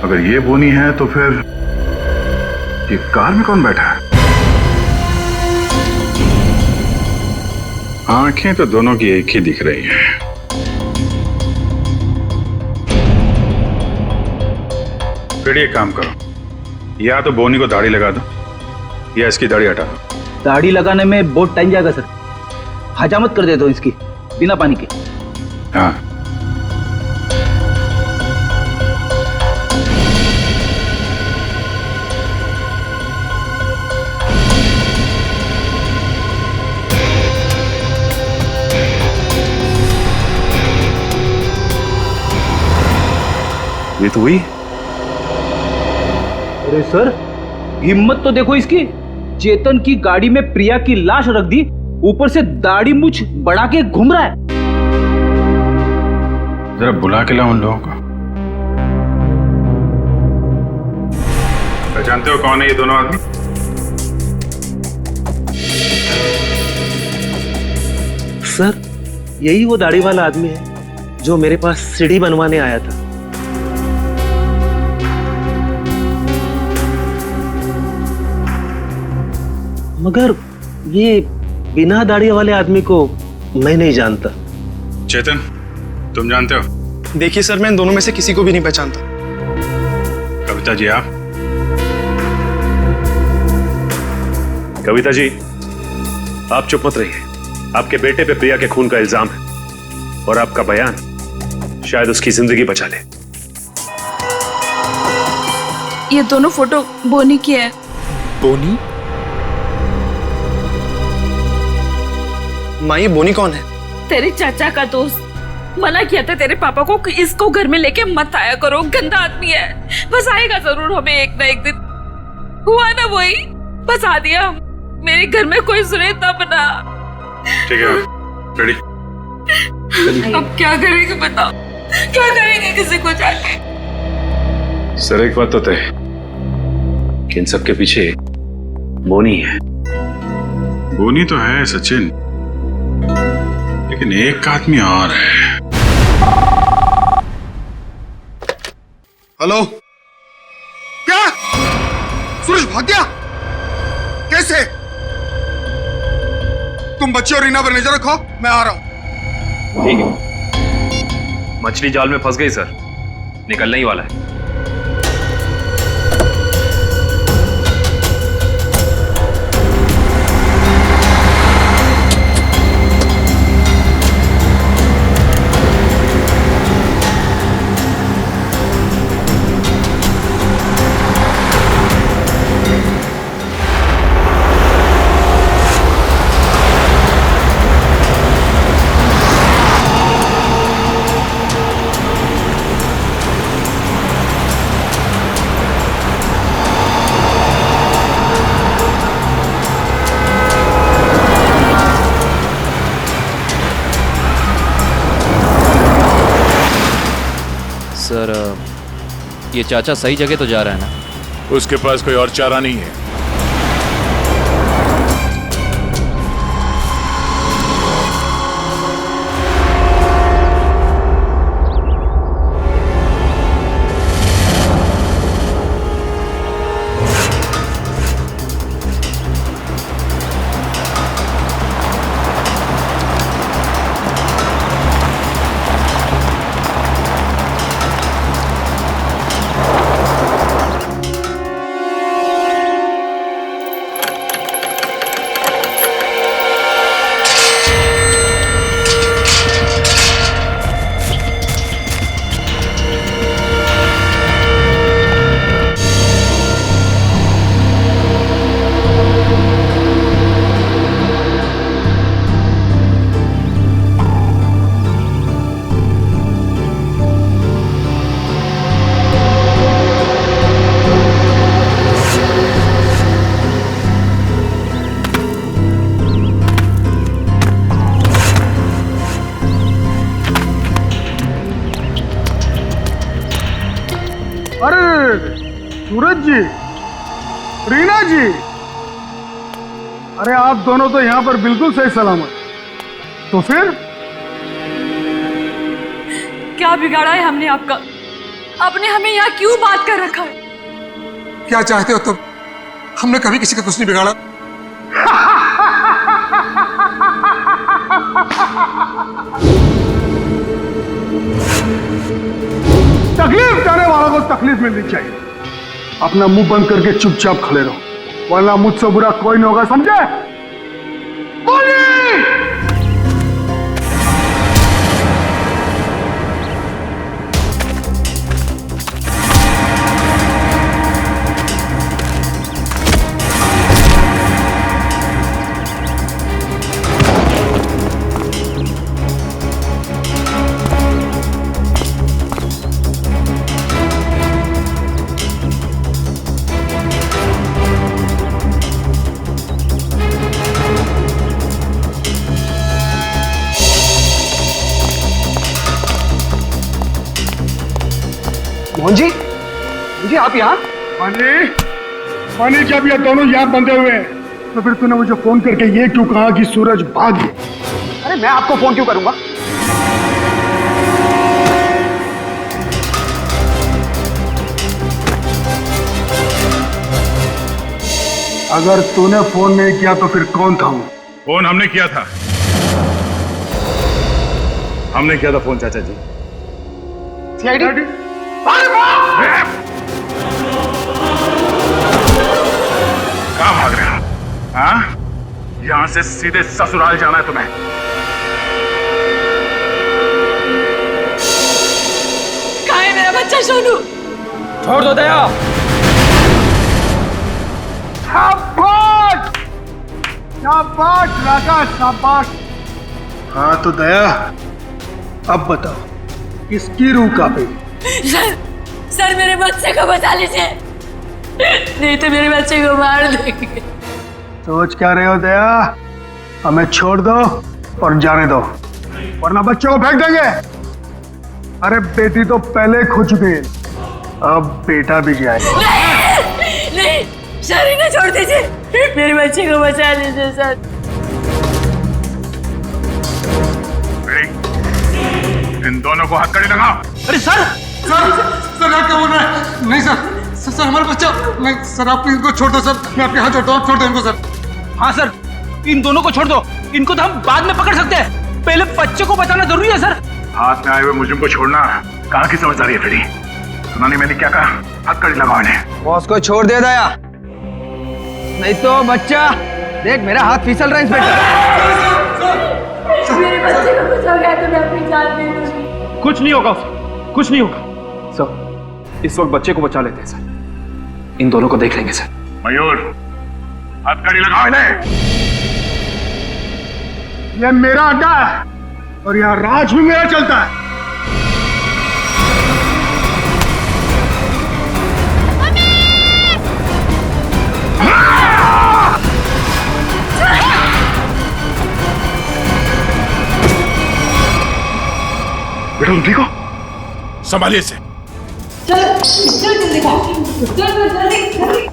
अगर ये बोनी है तो फिर ये कार में कौन बैठा है? आंखें तो दोनों की एक ही दिख रही हैं। फिर ये काम करो, या तो बोनी को दाढ़ी लगा दो या इसकी दाढ़ी हटा दो। दाढ़ी लगाने में बहुत टाइम जाएगा सर, हजामत कर देता हूँ इसकी बिना पानी के। हाँ, ये तो हुई। अरे सर, हिम्मत तो देखो इसकी। चेतन की गाड़ी में प्रिया की लाश रख दी, ऊपर से दाढ़ी मूछ बढ़ा के घूम रहा है। जरा बुला के लाओ उन लोगों को। पहचानते हो कौन है ये दोनों आदमी? सर, यही वो दाढ़ी वाला आदमी है जो मेरे पास सीढ़ी बनवाने आया था। मगर ये बिना दाढ़ी वाले आदमी को मैं नहीं जानता। चेतन, तुम जानते हो? देखिए सर, मैं इन दोनों में से किसी को भी नहीं पहचानता। कविता जी, आप? कविता जी, आप चुप मत रहिए। आपके बेटे पे प्रिया के खून का इल्जाम है और आपका बयान शायद उसकी जिंदगी बचा ले। ये दोनों फोटो बोनी की है। बोनी? माँ, ये बोनी कौन है? तेरे चाचा का दोस्त। मना किया था तेरे पापा को कि इसको घर में लेके मत आया करो, गंदा आदमी है। बस आएगा जरूर हमें एक ना एक दिन। हुआ ना वही, बस आ दिया। मेरे घर में कोई सुने तब ना। ठीक है, रेडी? अब क्या करेंगे बताओ, क्या करेंगे किसी को जाके? सर, एक बात तो तय है कि इन सबके पीछे बोनी है। बोनी तो है सचिन, लेकिन एक आदमी और है। हेलो? क्या? सूरज भाग गया? कैसे? तुम बच्चे और रीना पर नजर रखो, मैं आ रहा हूं। ठीक है। मछली जाल में फंस गई सर, निकलने ही वाला है। ये चाचा सही जगह तो जा रहा है ना? उसके पास कोई और चारा नहीं है। सूरज जी, रीना जी, अरे आप दोनों तो यहाँ पर बिल्कुल सही सलामत। तो फिर क्या बिगाड़ा है हमने आपका? आपने हमें यहाँ क्यों बात कर रखा है? क्या चाहते हो तुम? हमने कभी किसी का कुछ नहीं बिगाड़ा। तकलीफ देने वालों को तकलीफ मिलनी चाहिए। अपना मुंह बंद करके चुपचाप खड़े रहो, वरना मुझसे बुरा कोई नहीं होगा, समझे? बोलिए। मोहन जी, जी आप यहाँ? मानी जब ये दोनों यहाँ बंधे हुए हैं तो फिर तूने मुझे फोन करके ये क्यों कहा कि सूरज भाग गया? अरे मैं आपको फोन क्यों करूंगा? अगर तूने फोन नहीं किया तो फिर कौन था? फोन हमने किया था। हमने किया था फोन चाचा जी। सीआईडी? कहाँ भाग रहे हो? हाँ? यहां से सीधे ससुराल जाना है तुम्हें। कहाँ है मेरा बच्चा सोनू? छोड़ दो दया। शाबाश, शाबाश राजा, शाबाश। हाँ तो दया, अब बताओ किसकी रूह कांपे? सर मेरे बच्चे को बचा लीजिए, नहीं तो मेरे बच्चे को मार देंगे। सोच क्या रहे हो दया? हमें छोड़ दो और जाने दो, वरना बच्चों को फेंक देंगे। अरे बेटी तो पहले खो चुकी है, अब बेटा भी जाए। नहीं सर, इन्हें छोड़ दीजिए, मेरे बच्चे को बचा लीजिए सर। इन दोनों को हथकड़ी लगाओ। अरे सर, सर आप क्या बोल रहे हैं? नहीं सर हमारा बच्चा। नहीं सर, आप इनको छोड़ दो सर, मैं आपके हाथ जोड़ता हूँ, छोड़ दो इनको सर। हाँ सर, इन दोनों को छोड़ दो, इनको तो हम बाद में पकड़ सकते हैं, पहले बच्चे को बचाना जरूरी है सर। हाथ में आए हुए मुझे को छोड़ना कहाँ की समझदारी है फिर? सुना नहीं मैंने क्या कहा? हथकड़ी लगाओ इन्हें। बॉस को छोड़ दे दया, नहीं तो बच्चा देख मेरा हाथ फिसल रहा है इंस्पेक्टर। मेरे बच्चे को कुछ हो गया तो मैं अपनी जान दे दूंगी। कुछ नहीं होगा उसे, कुछ नहीं होगा सर। इस वक्त बच्चे को बचा लेते हैं सर, इन दोनों को देख लेंगे सर। मयूर, हथकड़ी लगाओ इन्हें। ये मेरा अड्डा है और यहाँ राज भी मेरा चलता है। बेटा तुम ठीक हो? संभालिए इसे। चलो चल जल्दी चल जल्दी जल्दी।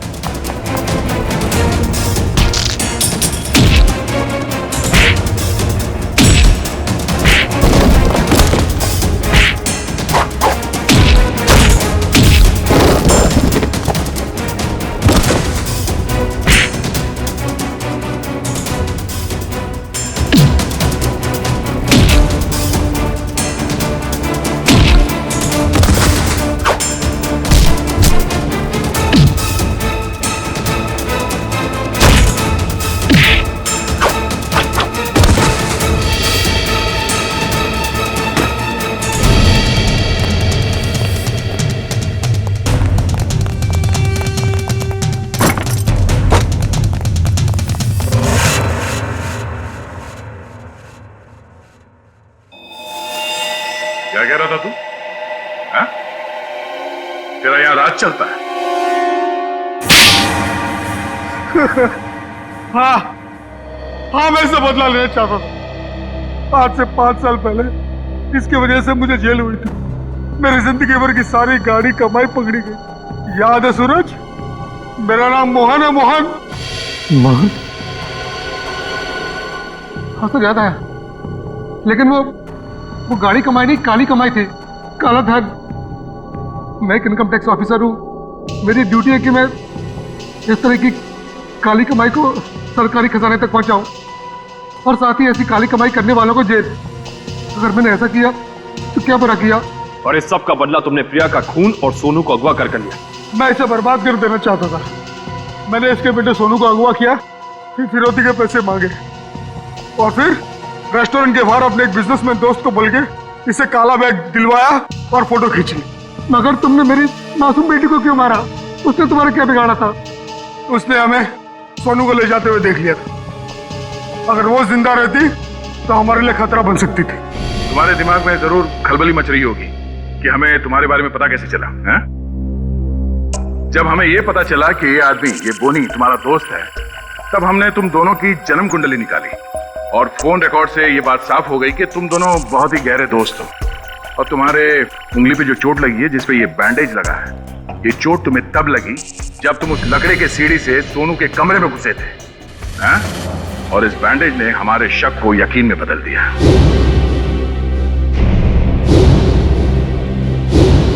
क्या कह रहा था तू? हाँ? तेरा यहाँ राज चलता है? हाँ हाँ, मैं इससे बदला लेना चाहता था। आज से 5 साल पहले इसकी वजह से मुझे जेल हुई थी। मेरी जिंदगी भर की सारी गाड़ी कमाई पकड़ी गई। याद है सूरज? मेरा नाम मोहन है। मोहन मोहन? हाँ सर, याद आया। लेकिन वो गाड़ी कमाई नहीं, काली कमाई थी। काला धन। मैं एक इनकम टैक्स ऑफिसर हूँ। मेरी ड्यूटी है कि मैं इस तरह की काली कमाई को सरकारी खजाने तक पहुंचाऊं और साथ ही ऐसी काली कमाई करने वालों को जेल। अगर मैंने ऐसा किया तो क्या बुरा किया? और इस सब का बदला तुमने प्रिया का खून और सोनू को अगवा कर लिया। मैं इसे बर्बाद कर देना चाहता था। मैंने इसके बेटे सोनू को अगवा किया, फिर फिरौती के पैसे मांगे और फिर रेस्टोरेंट के बाहर अपने एक बिजनेसमैन दोस्त को बोल के इसे काला बैग दिलवाया और फोटो खींच ली। मगर तुमने मेरी मासूम बेटी को क्यों मारा? उसने तुम्हारा क्या बिगाड़ा था? उसने हमें सोनू को ले जाते हुए देख लिया था। अगर वो जिंदा रहती तो हमारे लिए खतरा बन सकती थी। तुम्हारे दिमाग में जरूर खलबली मच रही होगी कि हमें तुम्हारे बारे में पता कैसे चला है? जब हमें ये पता चला कि ये आदमी, ये बोनी तुम्हारा दोस्त है, तब हमने तुम दोनों की जन्म कुंडली निकाली और फोन रिकॉर्ड से ये बात साफ हो गई कि तुम दोनों बहुत ही गहरे दोस्त हो। और तुम्हारे उंगली पे जो चोट लगी है, जिसपे ये बैंडेज लगा है, ये चोट तुम्हें तब लगी जब तुम उस लकड़े के सीढ़ी से सोनू के कमरे में घुसे थे। हाँ? और इस बैंडेज ने हमारे शक को यकीन में बदल दिया।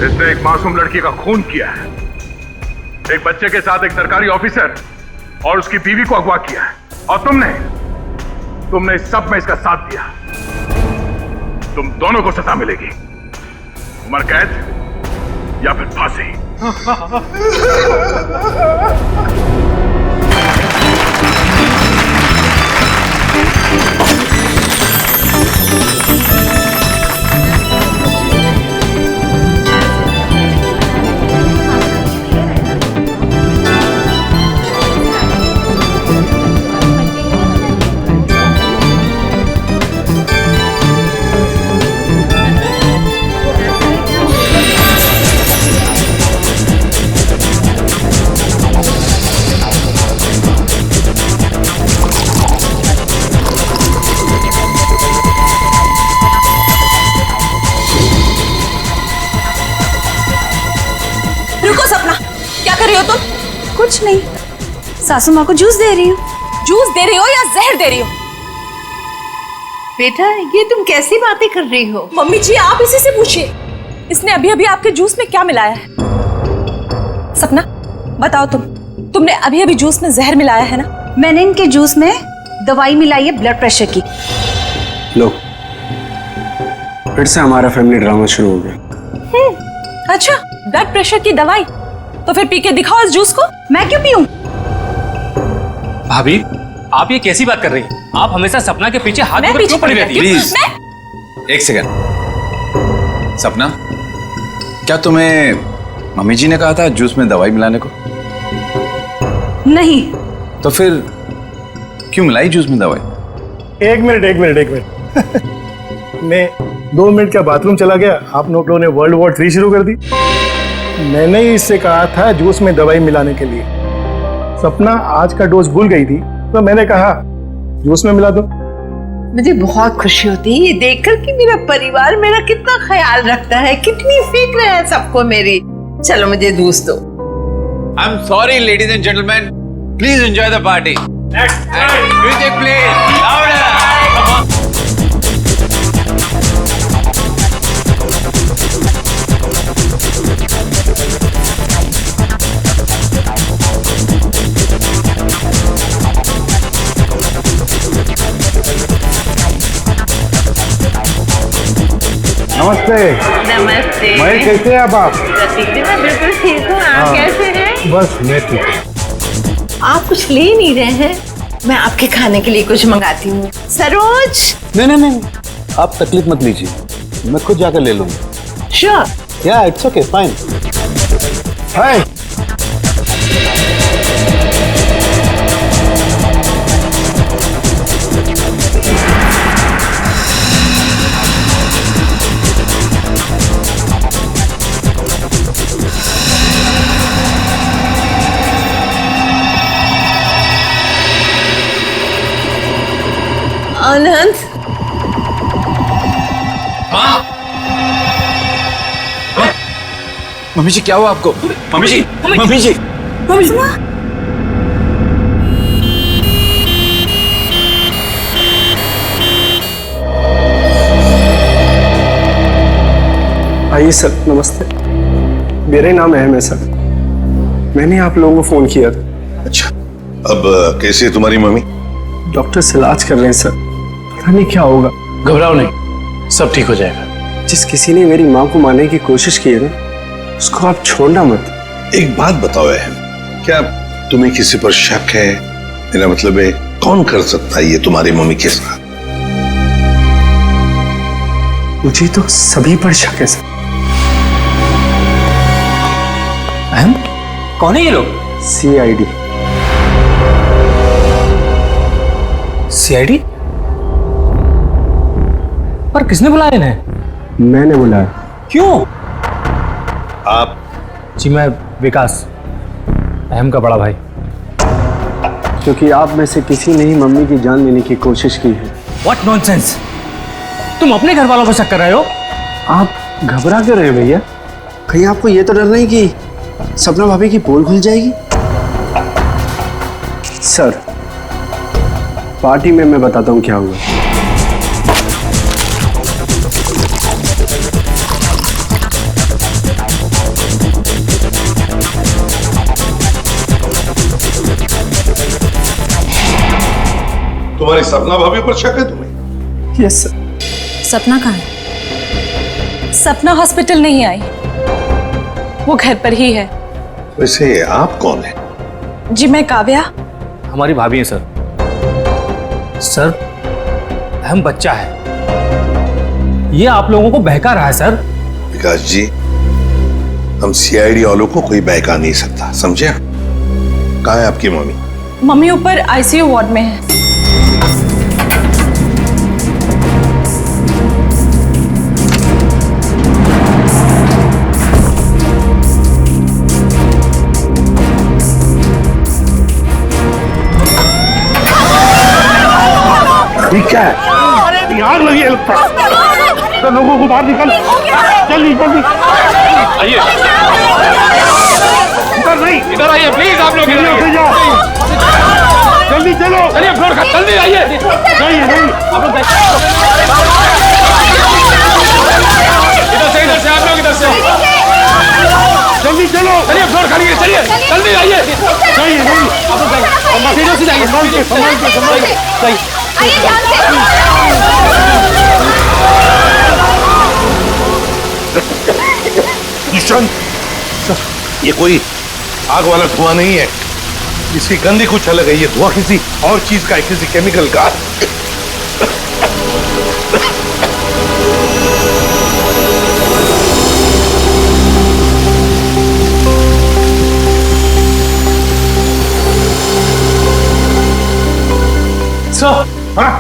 इसने एक मासूम लड़की का खून किया है, एक बच्चे के साथ एक सरकारी ऑफिसर और उसकी बीवी को अगवा किया है। और तुमने इस सब में इसका साथ दिया। तुम दोनों को सजा मिलेगी, उम्र कैद या फिर फांसी। कुछ नहीं, सासू माँ को जूस दे रही हूँ। जूस दे रही हो या जहर दे रही हो? बेटा, ये तुम कैसी बातें कर रही हो? मम्मी जी, आप इसी से पूछिए, इसने अभी अभी आपके जूस में क्या मिलाया है? सपना बताओ, तुमने अभी अभी जूस में जहर मिलाया है ना? मैंने इनके जूस में दवाई मिलाई है ब्लड प्रेशर की। लो, फिर से हमारा फैमिली ड्रामा शुरू हो गया। अच्छा, ब्लड प्रेशर की दवाई? तो फिर पी के दिखाओ इस जूस को। मैं क्यों पीऊं? भाभी, आप ये कैसी बात कर रही हैं? आप हमेशा सपना के पीछे हाथ में क्यों पड़ी रहती हैं? प्लीज एक सेकंड। सपना, क्या तुम्हें मम्मी जी ने कहा था जूस में दवाई मिलाने को? नहीं। तो फिर क्यों मिलाई जूस में दवाई? एक मिनट मैं 2 मिनट का बाथरूम चला गया, आप लोगों ने वर्ल्ड वॉर 3 शुरू कर दी। मैंने ही इससे कहा था जूस में दवाई मिलाने के लिए। सपना आज का डोज भूल गई थी, तो मैंने कहा जूस में मिला दो। मुझे बहुत खुशी होती है ये देखकर कि मेरा परिवार मेरा कितना ख्याल रखता है, कितनी फिक्र है सबको मेरी। चलो मुझे जूस दो। I'm sorry, ladies and gentlemen. Please enjoy the party. Music, please. Louder. Come on. नमस्ते। नमस्ते। मैं कैसे हैं आप? प्रतीक जी मैं बिल्कुल ठीक हूँ, आप कैसे हैं? बस मैं ठीक हूँ। आप कुछ ले नहीं रहे हैं? मैं आपके खाने के लिए कुछ मंगाती हूँ। सरोज। नहीं, आप तकलीफ मत लीजिए, मैं खुद जाकर ले लूंगा। Sure. Yeah it's okay, fine. Hi. Anand. Mummy ji क्या हुआ आपको? Mummy ji, mummy ji. आइए सर, नमस्ते। मेरा नाम अहम है सर, मैंने आप लोगों को फोन किया था। अच्छा, अब कैसी है तुम्हारी मम्मी? डॉक्टर से इलाज कर रहे हैं सर, पता नहीं क्या होगा। घबराओ नहीं, सब ठीक हो जाएगा। जिस किसी ने मेरी माँ को मारने की कोशिश की है ना, उसको आप छोड़ना मत। एक बात बताओ अहम, क्या तुम्हें किसी पर शक है? मेरा मतलब है, कौन कर सकता है ये तुम्हारी मम्मी के साथ? मुझे तो सभी पर शक है सर। अहम, कौन है ये लोग? CID। CID? पर किसने बुलाया इन्हें? मैंने बुलाया। क्यों? आप? जी मैं विकास, अहम का बड़ा भाई। क्योंकि आप में से किसी ने ही मम्मी की जान लेने की कोशिश की है। What nonsense! तुम अपने घर वालों पर शक कर रहे हो? आप घबरा क्यों रहे भैया? कहीं आपको ये तो डर नहीं कि सपना भाभी की पोल खुल जाएगी? सर, पार्टी में मैं बताता हूँ क्या हुआ। तुम्हारी सपना भाभी पर शक है तुम्हें? Yes sir. सपना कहाँ है? सपना हॉस्पिटल नहीं आई, वो घर पर ही है। वैसे आप कौन है? जी मैं काव्या। हमारी भाभी है सर। सर, अहम बच्चा है, ये आप लोगों को बहका रहा है सर। विकास जी, हम CID वालों को कोई बहका नहीं सकता, समझे? कहाँ है आपकी मम्मी? मम्मी ऊपर ICU वार्ड में है। ठीक है, आग लगी है लगता है। तो लोगों को बाहर निकल, जल्दी जल्दी। आइए, इधर नहीं, इधर आइए प्लीज, आप लोग इधर आइए। जल्दी चलो। चलिए फ्लोर का, जल्दी आइए। नहीं आप लोग इधर से आप लोग इधर से। जल्दी चलो। चलिए फ्लोर खाली है, चलिए जल्दी आइए। नहीं आप लोग जाइए, सीढ़ियों से जाइए। जाइए। किशन, ये कोई आग वाला धुआं नहीं है, इसकी गंदी कुछ अलग है। ये धुआं किसी और चीज का है, किसी केमिकल का। सर, हाँ?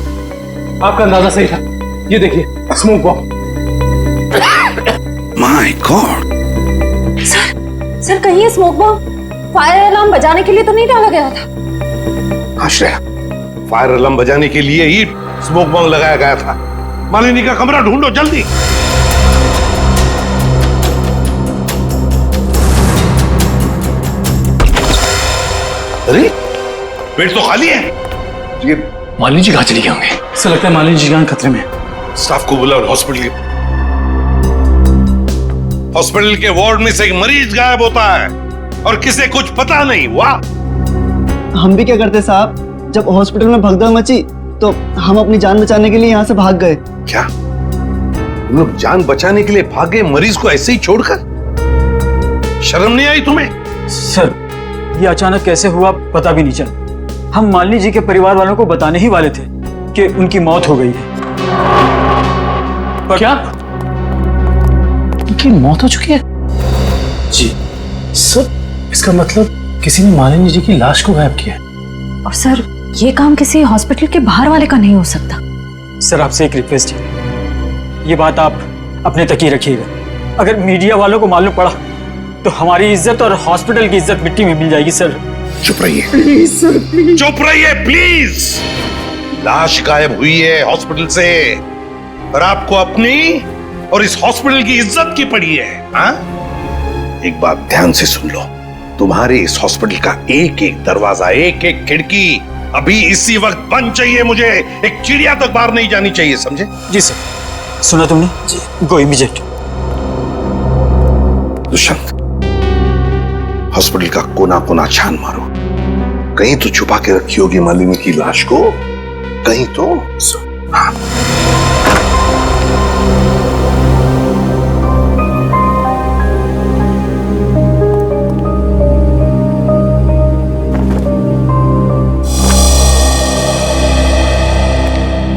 आपका अंदाजा सही था, ये देखिए smoke bomb. My God. Sir कहीं ये स्मोक बॉम्ब फायर अलार्म बजाने के लिए तो नहीं डाला गया था? आश्रया, फायर अलार्म बजाने के लिए ही स्मोक बॉम्ब लगाया गया था। मालिनी का कमरा ढूंढो जल्दी। बेड तो खाली है। ये मालिनी जी कहाँ चली गए होंगे? सर लगता है मालिनी जी जान खतरे में है। स्टाफ को बुलाओ हॉस्पिटल के वार्ड में से एक मरीज गायब होता है और किसे कुछ पता नहीं। वाह, हम भी क्या करते साहब, जब हॉस्पिटल में भगदड़ मची तो हम अपनी जान बचाने के लिए यहाँ से भाग गए। क्या तुम लोग जान बचाने के लिए भागे, मरीज को ऐसे ही छोड़कर? शर्म नहीं आई तुम्हें? सर ये अचानक कैसे हुआ पता भी नहीं चला। हम मालिनी जी के परिवार वालों को बताने ही वाले थे कि उनकी मौत हो गई है। क्या उनकी मौत हो चुकी है? जी सर इसका मतलब किसी ने मालिनी जी की लाश को गायब किया है। और सर ये काम किसी हॉस्पिटल के बाहर वाले का नहीं हो सकता। सर आपसे एक रिक्वेस्ट है, ये बात आप अपने तक ही रखिएगा। अगर मीडिया वालों को मालूम पड़ा तो हमारी इज्जत और हॉस्पिटल की इज्जत मिट्टी में मिल जाएगी। सर चुप रहिए प्लीज सर, प्लीज। चुप रहिए प्लीज। लाश गायब हुई है हॉस्पिटल से और आपको अपनी और इस हॉस्पिटल की इज्जत की पड़ी है। हाँ? एक बात ध्यान से सुन लो, तुम्हारे इस हॉस्पिटल का एक एक दरवाजा, एक एक खिड़की अभी इसी वक्त बंद चाहिए। मुझे एक चिड़िया तक बाहर नहीं जानी चाहिए, समझे? जी सर। सुना तुमने? जी। गो इमीडिएट। दुष्यंत, हॉस्पिटल का कोना कोना छान मारो, कहीं तो छुपा के रखी होगी मालिनी की लाश को, कहीं तो। हाँ।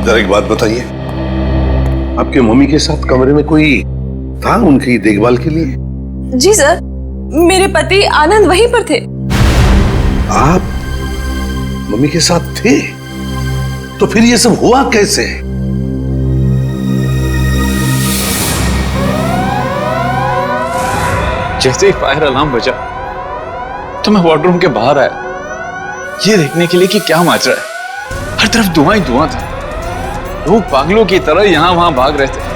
जरा एक बात बताइए, आपके मम्मी के साथ कमरे में कोई था उनकी देखभाल के लिए? जी सर, मेरे पति आनंद वहीं पर थे। आप मम्मी के साथ थे? तो फिर ये सब हुआ कैसे? जैसे ही फायर अलार्म बजा तो मैं वार्डरूम के बाहर आया, ये देखने के लिए कि क्या माजरा है। हर तरफ धुआं ही धुआं था, लोग पागलों की तरह यहां वहां भाग रहे थे।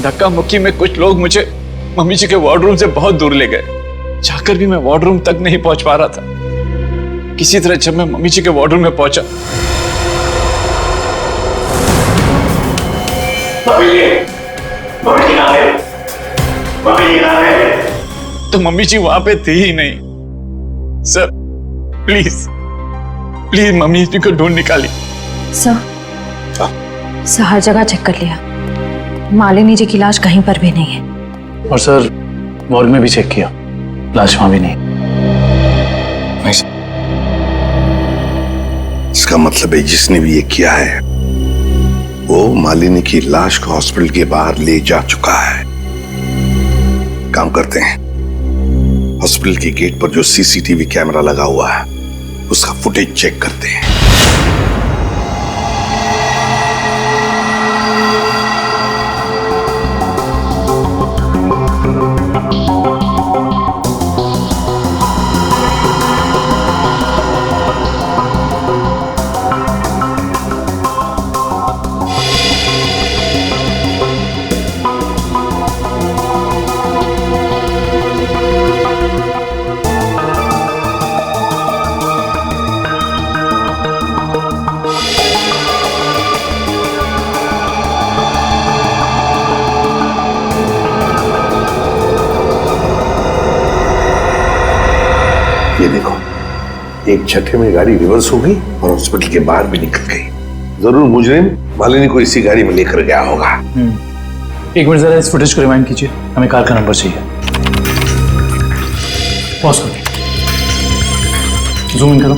धक्का मुक्की में कुछ लोग मुझे मम्मी जी के वार्डरूम से बहुत दूर ले गए। जाकर भी मैं वार्डरूम तक नहीं पहुंच पा रहा था। किसी तरह जब मैं मम्मी जी के वार्डरूम में पहुंचा तो मम्मी जी वहां पे थी ही नहीं। सर प्लीज प्लीज मम्मी जी को ढूंढ निकालिए। सर हर जगह चेक कर लिया, मालिनी जी की लाश कहीं पर भी नहीं है। और सर मॉर्ग में भी चेक किया, लाश वहां भी नहीं। इसका मतलब है जिसने भी ये किया है वो मालिनी की लाश को हॉस्पिटल के बाहर ले जा चुका है। काम करते हैं, हॉस्पिटल के गेट पर जो सीसीटीवी कैमरा लगा हुआ है उसका फुटेज चेक करते हैं। ये देखो, एक झटके में गाड़ी रिवर्स हो गई और हॉस्पिटल के बाहर भी निकल गई। जरूर मुजरिम मालिनी को इसी गाड़ी में लेकर गया होगा। एक मिनट जरा इस फुटेज को रिवाइंड कीजिए, हमें कार का नंबर चाहिए। पॉज करो, जूम इन करो।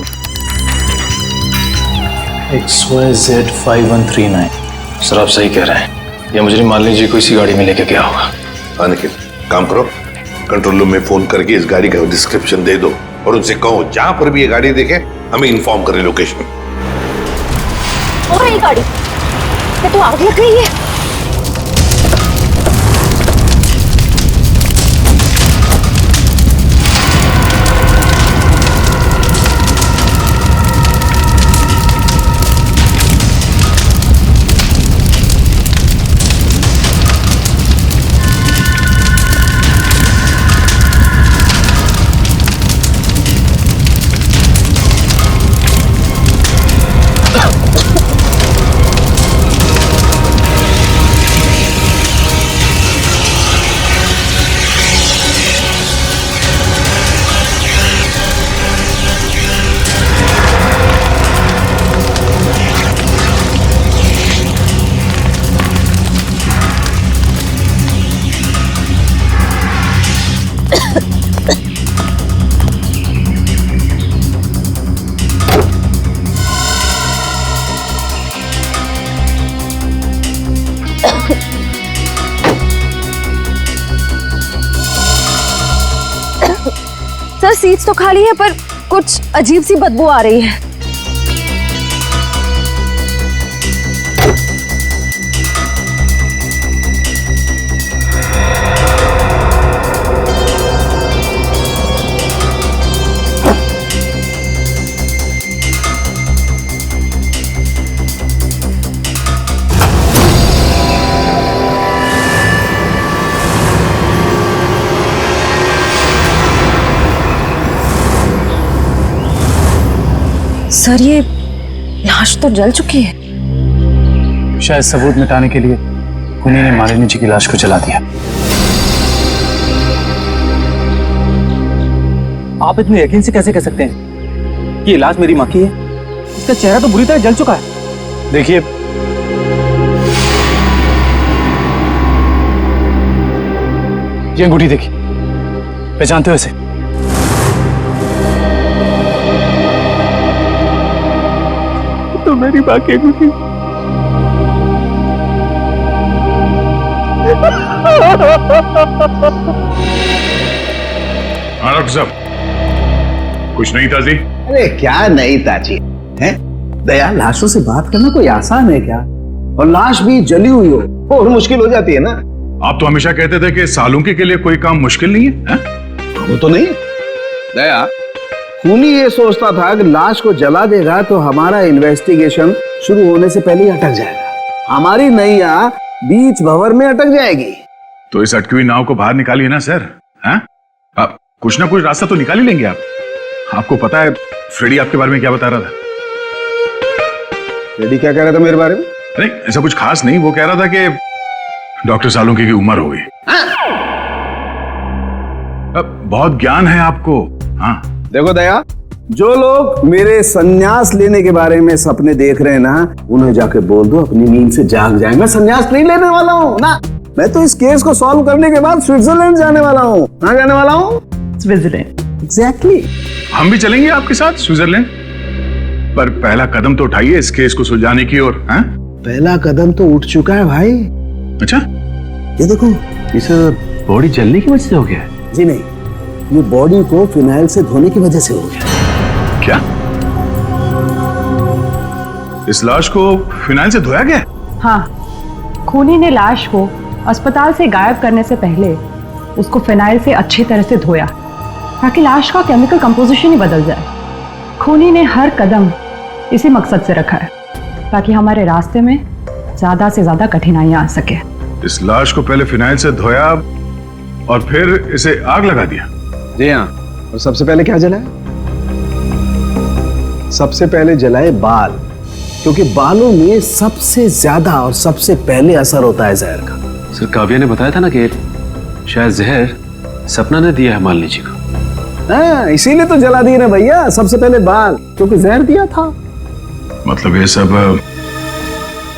XYZ 5139। सर आप सही कह रहे हैं, ये मुझे मालिनी जी को इसी गाड़ी में लेके गया होगा। हाँ निखिल, काम करो, कंट्रोल रूम में फोन करके इस गाड़ी का डिस्क्रिप्शन दे दो और उनसे कहो जहां पर भी ये गाड़ी देखे हमें इन्फॉर्म करें लोकेशन। और ये गाड़ी ये तो आग लग गई है। सर सीट्स तो खाली है पर कुछ अजीब सी बदबू आ रही है। सर ये लाश तो जल चुकी है। शायद सबूत मिटाने के लिए उन्हीं ने मालिनी जी की लाश को जला दिया। आप इतने यकीन से कैसे कह सकते हैं कि ये लाश मेरी माँ की है? इसका चेहरा तो बुरी तरह जल चुका है। देखिए, ये अंगूठी देखिए, पहचानते हो इसे? तो मेरी माँ की अंगूठी। डॉक्टर साहब, कुछ नहीं ताजी? अरे क्या नहीं ताजी है? दया, लाशों से बात करना कोई आसान है क्या? और लाश भी जली हुई हो और मुश्किल हो जाती है ना। आप तो हमेशा कहते थे कि सालुंकी के लिए कोई काम मुश्किल नहीं है? वो तो नहीं दया, खूनी ये सोचता था कि लाश को जला देगा तो हमारा इन्वेस्टिगेशन शुरू होने से पहले ही अटक जाएगा, हमारी नैया बीच भंवर में अटक जाएगी। तो इस अटकी हुई नाव को बाहर निकालिए ना सर। हैं? आप कुछ ना कुछ रास्ता तो निकाल ही लेंगे आप। आपको पता है फ्रेडी आपके बारे में क्या बता रहा था? फ्रेडी क्या कह रहा था मेरे बारे में? नहीं, ऐसा कुछ खास नहीं। वो कह रहा था कि डॉक्टर सालुंकी की उम्र हो गई। अब बहुत ज्ञान है आपको। हाँ देखो दया, जो लोग मेरे संन्यास लेने के बारे में सपने देख रहे हैं ना, उन्हें जाके बोल दो अपनी नींद से जाग जाए। मैं संन्यास नहीं लेने वाला हूँ ना। मैं तो इस केस को सॉल्व करने के बाद स्विट्जरलैंड जाने वाला हूँ। कहाँ जाने वाला हूँ? स्विट्जरलैंड। एग्जैक्टली। हम भी चलेंगे आपके साथ स्विट्जरलैंड, पर पहला कदम तो उठाइए इस केस को सुलझाने की ओर। पहला कदम तो उठ चुका है भाई। अच्छा, ये देखो, इस बॉडी जलने की वजह से हो गया है? जी नहीं, ये बॉडी को फिनाइल से धोने की वजह से हो गया। क्या? इस लाश को फिनाइल से धोया गया? हाँ, खूनी ने लाश को अस्पताल से गायब करने से पहले उसको फिनाइल से अच्छी तरह से धोया ताकि लाश का केमिकल कंपोजिशन ही बदल जाए। खूनी ने हर कदम इसी मकसद से रखा है ताकि हमारे रास्ते में ज्यादा से ज्यादा कठिनाइयां आ सके। इस लाश को पहले फिनाइल से धोया और फिर इसे आग लगा दिया? जी हाँ। और सबसे पहले क्या जलाए? सबसे पहले जलाए बाल, क्योंकि बालों में सबसे ज्यादा और सबसे पहले असर होता है जहर का। सर, काव्या ने बताया था ना कि शायद जहर सपना ने दिया है मालिनी जी को। हाँ, इसीलिए तो जला दिए ना भैया, सबसे पहले बाल, क्योंकि जहर दिया था। मतलब ये सब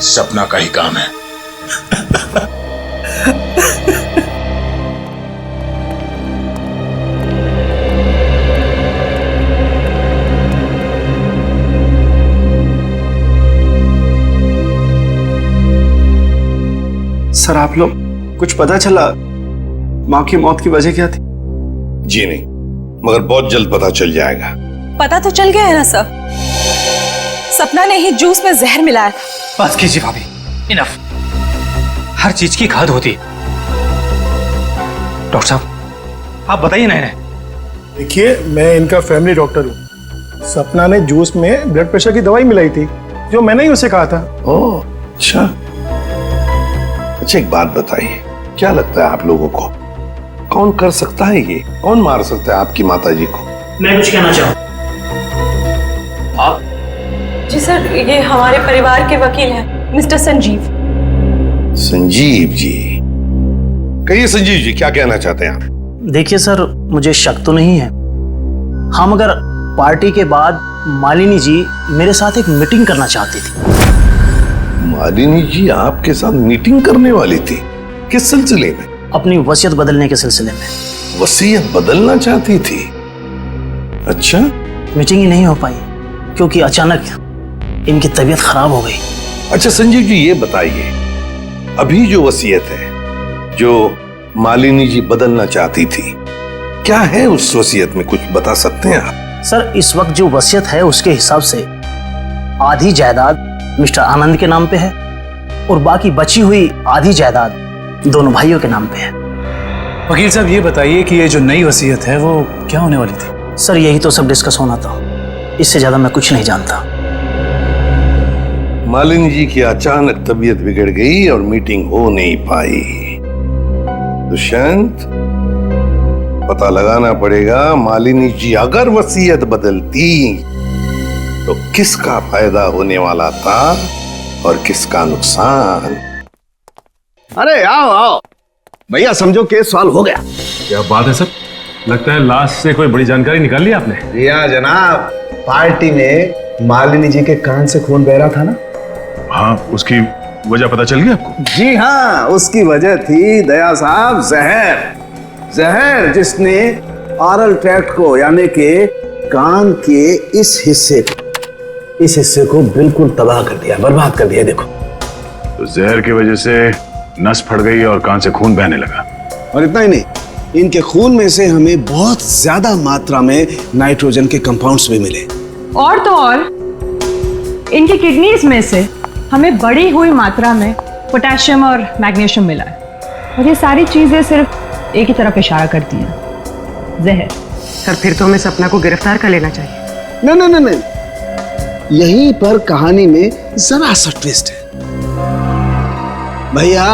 सपना का ही काम है। सर, आप लोग कुछ पता चला माँ की मौत की वजह क्या थी? जी नहीं, मगर बहुत जल्द पता चल जाएगा। पता तो चल गया है ना सर, सपना ने ही जूस में जहर मिलाया था। बस कीजिए भाभी, इनफ। हर चीज की खाद होती है। डॉक्टर साहब, आप बताइए ना इन्हें। देखिए, मैं इनका फैमिली डॉक्टर हूँ। सपना ने जूस में ब्लड प्रेशर की दवाई मिलाई थी, जो मैंने ही उसे कहा था। ओह, अच्छा। अच्छा, एक बात बताइए, क्या लगता है आप लोगों को कौन कर सकता है ये? कौन मार सकता है आपकी माता जी को? मैं कुछ कहना चाहूँ। आप? जी सर, ये हमारे परिवार के वकील हैं, मिस्टर संजीव। संजीव जी? कहिए संजीव जी, क्या कहना चाहते हैं आप? देखिए सर, मुझे शक तो नहीं है। हाँ, मगर पार्टी के बाद मालिनी जी मेरे साथ एक मीटिंग करना चाहती थी। मालिनी जी आपके साथ मीटिंग करने वाली थी? किस सिलसिले में? अपनी वसीयत बदलने के सिलसिले में। वसीयत बदलना चाहती थी? अच्छा। मीटिंग ही नहीं हो पाई क्योंकि अचानक इनकी तबीयत खराब हो गई। अच्छा संजीव जी, ये बताइए, अभी जो वसीयत है जो मालिनी जी बदलना चाहती थी, क्या है उस वसीयत में, कुछ बता सकते हैं आप? सर इस वक्त जो वसीयत है उसके हिसाब से आधी जायदाद मिस्टर आनंद के नाम पे है और बाकी बची हुई आधी जायदाद दोनों भाइयों के नाम पे है। वकील साहब ये बताइए कि ये जो नई वसीयत है वो क्या होने वाली थी? सर यही तो सब डिस्कस होना था, इससे ज्यादा मैं कुछ नहीं जानता। मालिनी जी की अचानक तबीयत बिगड़ गई और मीटिंग हो नहीं पाई। दुष्यंत, पता लगाना पड़ेगा मालिनी जी अगर वसीयत बदलती तो किसका फायदा होने वाला था और किसका नुकसान। अरे आओ आओ भैया, समझो केस सॉल्व हो गया। क्या बात है सर, लगता है लास्ट से कोई बड़ी जानकारी निकाल ली आपने। जी हाँ जनाब, पार्टी में मालिनी जी के कान से खून बह रहा था ना। हाँ, उसकी वजह पता चल गई आपको? जी हाँ, उसकी वजह थी दया साहब जहर जिसने ऑरल ट्रैक्ट को यानी कि कान के इस हिस्से को बिल्कुल तबाह कर दिया, बर्बाद कर दिया। देखो तो जहर की वजह से नस फट गई और कान से खून बहने लगा। और इतना ही नहीं, इनके खून में से हमें बहुत ज्यादा मात्रा में नाइट्रोजन के कंपाउंड्स भी मिले। और तो और इनकी किडनीज में से हमें बढ़ी हुई मात्रा में पोटेशियम और मैग्नीशियम मिला है। और ये सारी चीजें सिर्फ एक ही तरफ इशारा करती हैं, जहर। सर फिर तो हमें सपना को गिरफ्तार कर लेना चाहिए। नहीं, यहीं पर कहानी में जरा सा ट्विस्ट है। भैया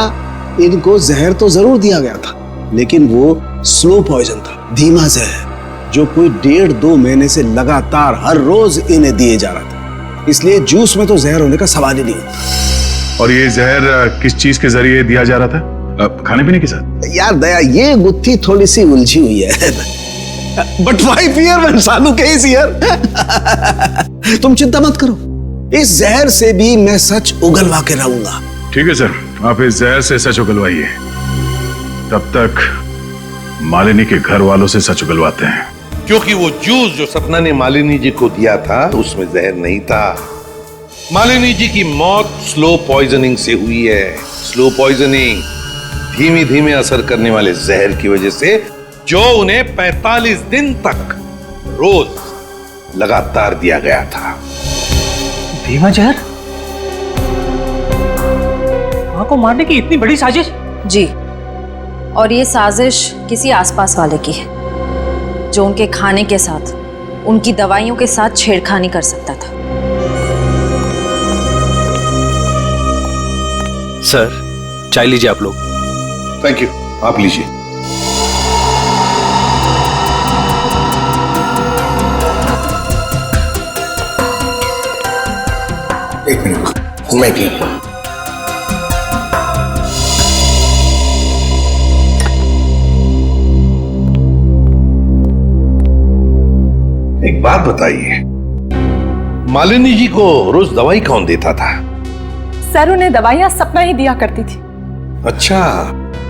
इनको जहर तो जरूर दिया गया था, लेकिन वो स्लो पॉइजन था, धीमा जहर, जो कोई 1.5-2 महीने से लगातार हर रोज इन्हें दिए जा रहा था। इसलिए जूस में तो जहर होने का सवाल ही नहीं होता। और ये जहर किस चीज के जरिए दिया जा रहा था? खाने पीने के साथ? यार दया, ये गुत्थी थोड़ी सी उलझी हुई है। But why fear when Salu case here? तुम चिंता मत करो, इस जहर से भी मैं सच उगलवा के रहूंगा। ठीक है सर, आप इस जहर से सच उगलवाइए, तब तक मालिनी के घर वालों से सच उगलवाते हैं। क्योंकि वो जूस जो सपना ने मालिनी जी को दिया था उसमें जहर नहीं था। मालिनी जी की मौत स्लो पॉइजनिंग से हुई है। स्लो पॉइजनिंग, धीमी धीमे असर करने वाले जहर की वजह से, जो उन्हें 45 दिन तक रोज लगातार दिया गया था। धीमा जहर? मां को मारने की इतनी बड़ी साजिश? जी, और ये साजिश किसी आसपास वाले की है जो उनके खाने के साथ, उनकी दवाइयों के साथ छेड़खानी कर सकता था। सर चाय लीजिए आप लोग। थैंक यू, आप लीजिए। एक मिनट, मैं भी। एक बात बताइए, मालिनी जी को रोज दवाई कौन देता था? सर उन्हें दवाइयां सपना ही दिया करती थी। अच्छा।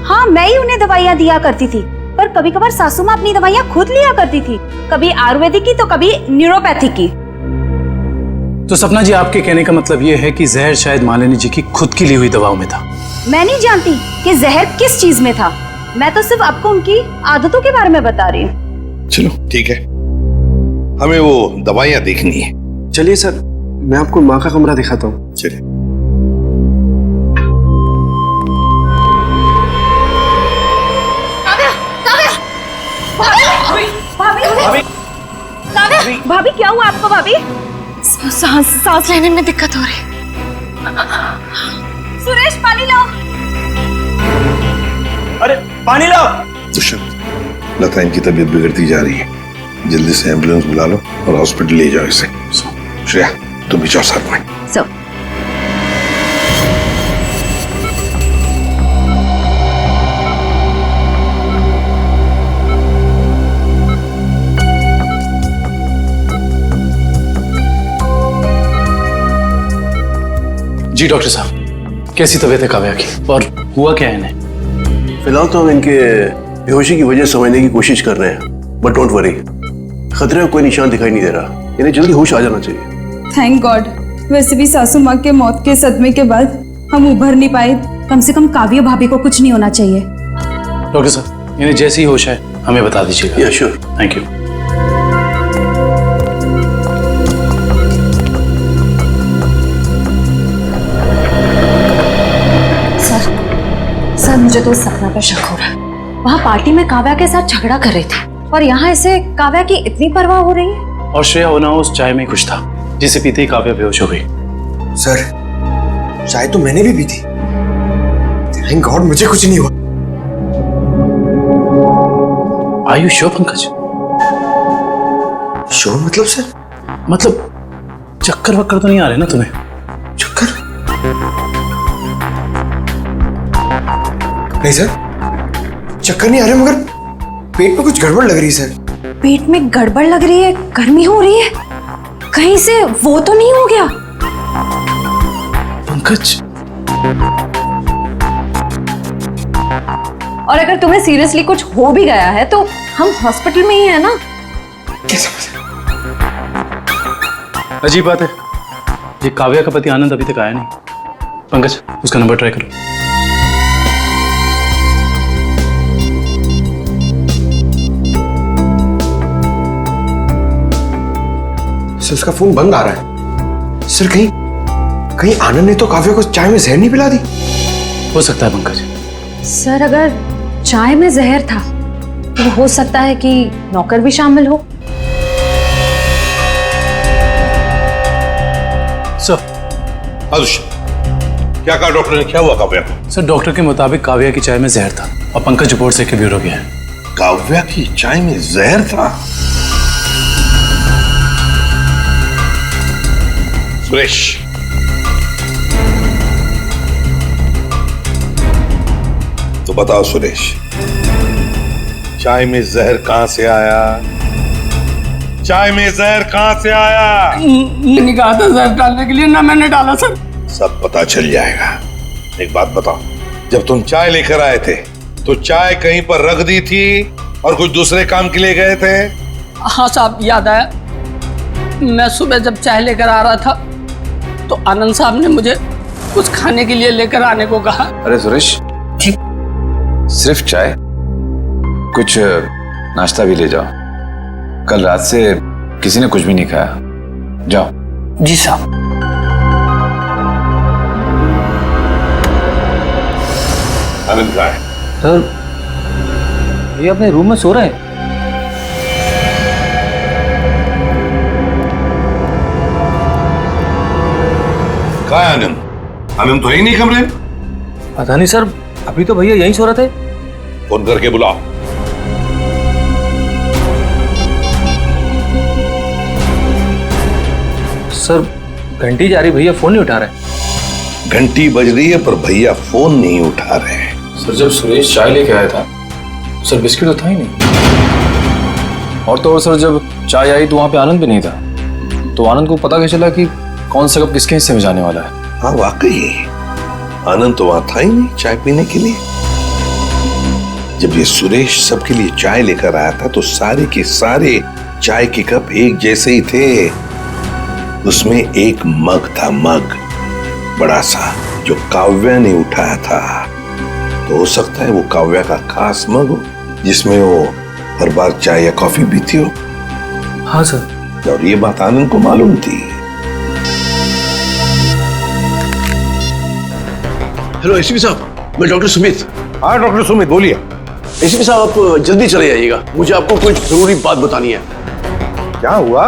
हाँ, मैं ही उन्हें दवाइयाँ दिया करती थी, पर कभी कभार सासू माँ अपनी दवाइयाँ खुद लिया करती थी, कभी आयुर्वेदिक की तो कभी न्यूरोपैथिक की। तो सपना जी, आपके कहने का मतलब ये है कि जहर शायद मालिनी जी की खुद की ली हुई दवाओं में था? मैं नहीं जानती कि जहर किस चीज में था, मैं तो सिर्फ आपको उनकी आदतों के बारे में बता रही हूँ। चलो ठीक है, हमें वो दवाइयाँ देखनी है। चलिए सर, मैं आपको माँ का कमरा दिखाता हूँ। चलिए। भाभी क्या हुआ आपको? भाभी सांस लेने में दिक्कत हो रही। सुरेश पानी लाओ। अरे पानी लाओ। दुष्यंत, लता इनकी तबीयत बिगड़ती जा रही है, जल्दी से एम्बुलेंस बुला लो और हॉस्पिटल ले जाओ इसे। श्रेया तुम भी जाओ साथ में। जी डॉक्टर साहब, कैसी तबीयत है काव्या की और हुआ क्या है इन्हें? फिलहाल तो हम इनके बेहोशी की वजह समझने की कोशिश कर रहे हैं, बट डोंट वरी, खतरे का कोई निशान दिखाई नहीं दे रहा, इन्हें जल्दी होश आ जाना चाहिए। Thank God. वैसे भी सासू माँ के मौत के सदमे के बाद हम उभर नहीं पाए। कम से कम काव्या भाभी को कुछ नहीं होना चाहिए। डॉक्टर साहब, इन्हें जैसे ही होश है हमें बता दीजिएगा। श्योर। Thank you. सर मुझे तो सपना पे शक हो रहा है। वहाँ पार्टी में काव्या के साथ झगड़ा कर रही थी और यहाँ इसे काव्या की इतनी परवाह हो रही है। और श्रेया होना उस चाय में खुश था जिसे पीते ही काव्या बेहोश हो गई। सर चाय तो मैंने भी पी थी। थैंक गॉड मुझे कुछ नहीं हुआ। Are you sure Pankaj? Sure मतलब सर? मतलब चक्कर वक्कर तो नहीं आ रहे ना तुम्हें? चक्कर? नहीं सर, चक्कर नहीं आ रहे, मगर पेट में कुछ गड़बड़ लग रही है सर। पेट में गड़बड़ लग रही है, गर्मी हो रही है, कहीं से वो तो नहीं हो गया? पंकज, और अगर तुम्हें सीरियसली कुछ हो भी गया है तो हम हॉस्पिटल में ही है ना। अजीब बात है, ये काव्या का पति आनंद अभी तक आया नहीं। पंकज, उसका नंबर ट्राई करो। सर उसका फोन बंद आ रहा है। सर कहीं आनंद ने तो काव्या को चाय में जहर नहीं पिला दी? हो सकता है पंकज। सर अगर चाय में जहर था तो हो सकता है कि नौकर भी शामिल हो। सर आदुष, क्या कहा डॉक्टर ने? क्या हुआ काव्या को? सर डॉक्टर के मुताबिक काव्या की चाय में जहर था और पंकज रिपोर्ट से क्लियर हो गया है। काव्या की चाय में जहर था? सुरेश, तो बताओ सुरेश, चाय में जहर कहां से आया? चाय में जहर कहां से आया? मैंने कहा था जहर डालने के लिए, ना मैंने डाला सर। सब पता चल जाएगा। एक बात बताओ, जब तुम चाय लेकर आए थे तो चाय कहीं पर रख दी थी और कुछ दूसरे काम के लिए गए थे? हाँ साहब, याद आया। मैं सुबह जब चाय लेकर आ रहा था तो आनंद साहब ने मुझे कुछ खाने के लिए लेकर आने को कहा। अरे सुरेश, सिर्फ चाय? कुछ नाश्ता भी ले जाओ। कल रात से किसी ने कुछ भी नहीं खाया। जाओ। जी साहब। आनंद कहाँ है? सर ये अपने रूम में सो रहे हैं। कहाँ है आनंद? आनंद तो है ही नहीं कमरे में। पता नहीं सर, अभी तो भैया यहीं सो रहे थे। फोन करके बुलाओ। सर घंटी जा रही, भैया फोन नहीं उठा रहे। घंटी बज रही है पर भैया फोन नहीं उठा रहे। सर जब सुरेश चाय लेके आया था सर बिस्किट तो था ही नहीं। और तो और सर, जब चाय आई तो वहां पे आनंद भी नहीं था, तो आनंद को पता कैसे चला कि कौन सा कप किसके हिस्से में जाने वाला है? हाँ वाकई, आनंद तो वहां था ही नहीं चाय पीने के लिए। जब ये सुरेश सबके लिए चाय लेकर आया था तो सारे के सारे चाय के कप एक जैसे ही थे। उसमें एक मग था, मग बड़ा सा, जो काव्या ने उठाया था। तो हो सकता है वो काव्या का खास मग हो जिसमें वो हर बार चाय या कॉफी पीती हो। हाँ सर। और ये बात आनंद को मालूम थी। हेलो एसीपी साहब, मैं डॉक्टर सुमित। हाँ डॉक्टर सुमित, बोलिए। एसीपी साहब आप जल्दी चले जाइएगा, मुझे आपको कुछ जरूरी बात बतानी है। क्या हुआ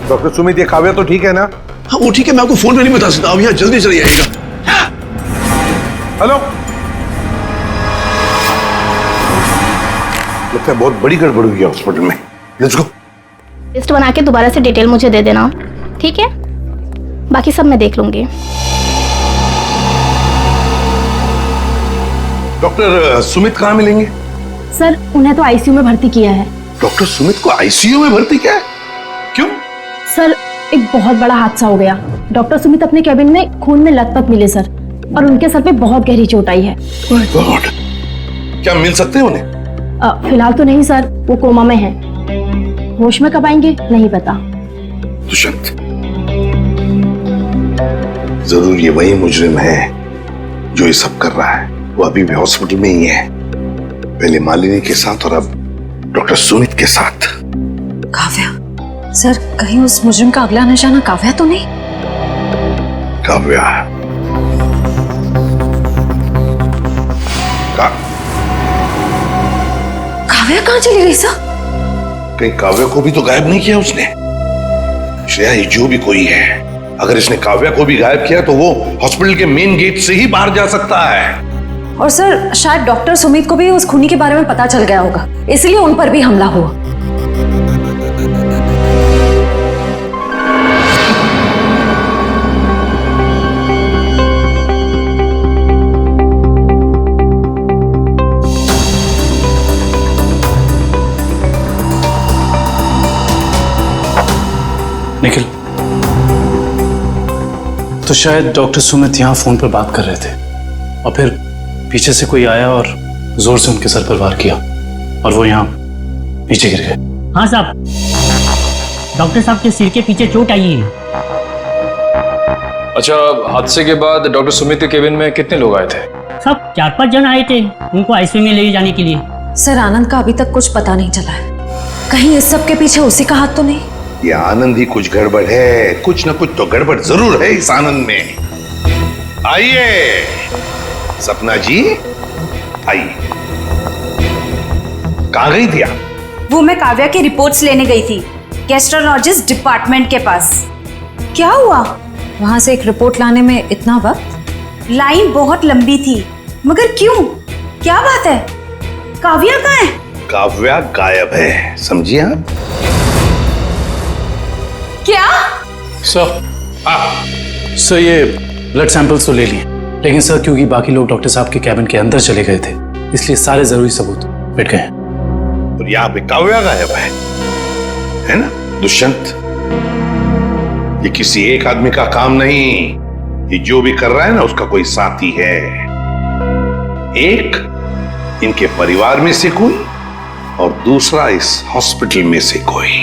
डॉक्टर सुमित? ये काव्या तो ठीक है ना? हाँ वो ठीक है, मैं आपको फोन पे नहीं बता सकता। आप यहाँ जल्दी चले जाइएगा। हेलो, लगता है बहुत बड़ी गड़बड़ हुई है हॉस्पिटल में। Let's go. लिस्ट बना के दोबारा से डिटेल मुझे दे देना, ठीक है? बाकी सब मैं देख लूंगी। डॉक्टर सुमित कहाँ मिलेंगे? सर उन्हें तो आईसीयू में भर्ती किया है। डॉक्टर सुमित को आईसीयू में भर्ती किया है? क्यों? सर एक बहुत बड़ा हादसा हो गया। डॉक्टर सुमित अपने कैबिन में खून में लथपथ मिले सर, और उनके सर पे बहुत गहरी चोट आई है। माय गॉड, क्या मिल सकते हैं उन्हें? फिलहाल तो नहीं सर, वो कोमा में हैं। होश में कब आएंगे नहीं पता। दुष्यंत, जरूर ये वही मुजरिम है जो ये सब कर रहा है। वो अभी भी हॉस्पिटल में ही है, पहले मालिनी के साथ और अब डॉक्टर सुमित के साथ। काव्या सर, कहीं उस मुजरिम का अगला निशाना काव्या तो नहीं? काव्या काव्या कहाँ चली गई सर? कहीं काव्या को भी तो गायब नहीं किया उसने? श्रेया, ये जो भी कोई है, अगर इसने काव्या को भी गायब किया तो वो हॉस्पिटल के मेन गेट से ही बाहर जा सकता है। और सर, शायद डॉक्टर सुमित को भी उस खूनी के बारे में पता चल गया होगा, इसलिए उन पर भी हमला हुआ। निखिल, तो शायद डॉक्टर सुमित यहाँ फोन पर बात कर रहे थे और फिर पीछे से कोई आया और जोर से उनके सर पर वार किया और वो यहाँ नीचे गिर गए। हाँ साहब, डॉक्टर साहब के सिर के पीछे चोट आई है। अच्छा, हादसे के बाद डॉक्टर सुमित के केबिन में कितने लोग आए थे? सब 4-5 जन आए थे उनको आईसीयू में ले जाने के लिए। सर, आनंद का अभी तक कुछ पता नहीं चला है। कहीं इस सब के पीछे उसी का हाथ तो नहीं? ये आनंद ही कुछ गड़बड़ है, कुछ ना कुछ तो गड़बड़ जरूर है इस आनंद में। आइए सपना जी, आइए। कहाँ गई थी आप? वो मैं काव्या की रिपोर्ट्स लेने गई थी गैस्ट्रोलॉजिस्ट डिपार्टमेंट के पास। क्या हुआ? वहां से एक रिपोर्ट लाने में इतना वक्त? लाइन बहुत लंबी थी, मगर क्यों? क्या बात है? काव्या कहाँ है? काव्या गायब है, समझिए आप? क्या? सर ये ब्लड सैंपल्स तो ले लिए, लेकिन सर क्योंकि बाकी लोग डॉक्टर साहब के कैबिन के अंदर चले गए थे, इसलिए सारे जरूरी सबूत मिट गए हैं। और यहाँ पे काव्या गायब है ना दुष्यंत? ये किसी एक आदमी का काम नहीं, ये जो भी कर रहा है ना उसका कोई साथी है। एक इनके परिवार में से कोई और दूसरा इस हॉस्पिटल में से कोई।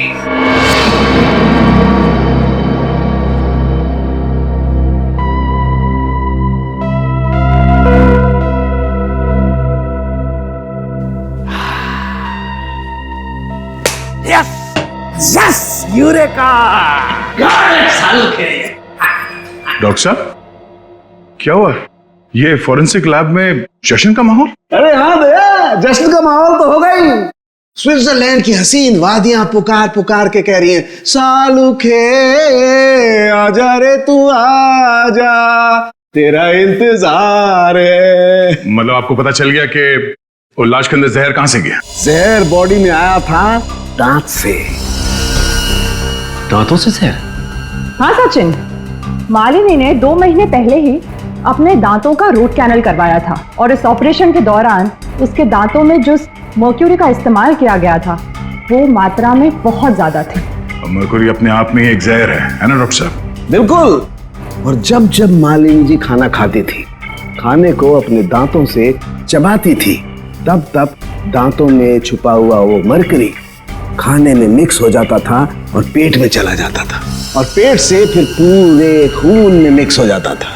Yes, eureka! डॉक्टर साहब, क्या हुआ? ये फॉरेंसिक लैब में जश्न का माहौल? अरे हाँ भैया, जश्न का माहौल तो होगा ही। स्विट्जरलैंड की हसीन वादियां पुकार पुकार के कह रही हैं, सालुखे आजा रे तू आजा, तेरा इंतजार है। मतलब आपको पता चल गया कि वो लाश के अंदर जहर कहां से गया? जहर बॉडी में आया था दांत से। दांतों से जहर? हाँ सचिन, मालिनी ने 2 महीने पहले ही अपने दांतों का रूट कैनल करवाया था और इस ऑपरेशन के दौरान उसके दांतों में जो मर्क्यूरी का इस्तेमाल किया गया था वो मात्रा में बहुत ज्यादा थी। मर्क्यूरी अपने आप में ही एक जहर है ना डॉक्टर साहब? बिल्कुल। और जब जब मालिनी जी खाना खाती थी, खाने को अपने दांतों से चबाती थी, तब तब दांतों में छुपा हुआ वो मर्क्यूरी खाने में मिक्स हो जाता था और पेट में चला जाता था और पेट से फिर पूरे खून में मिक्स हो जाता था।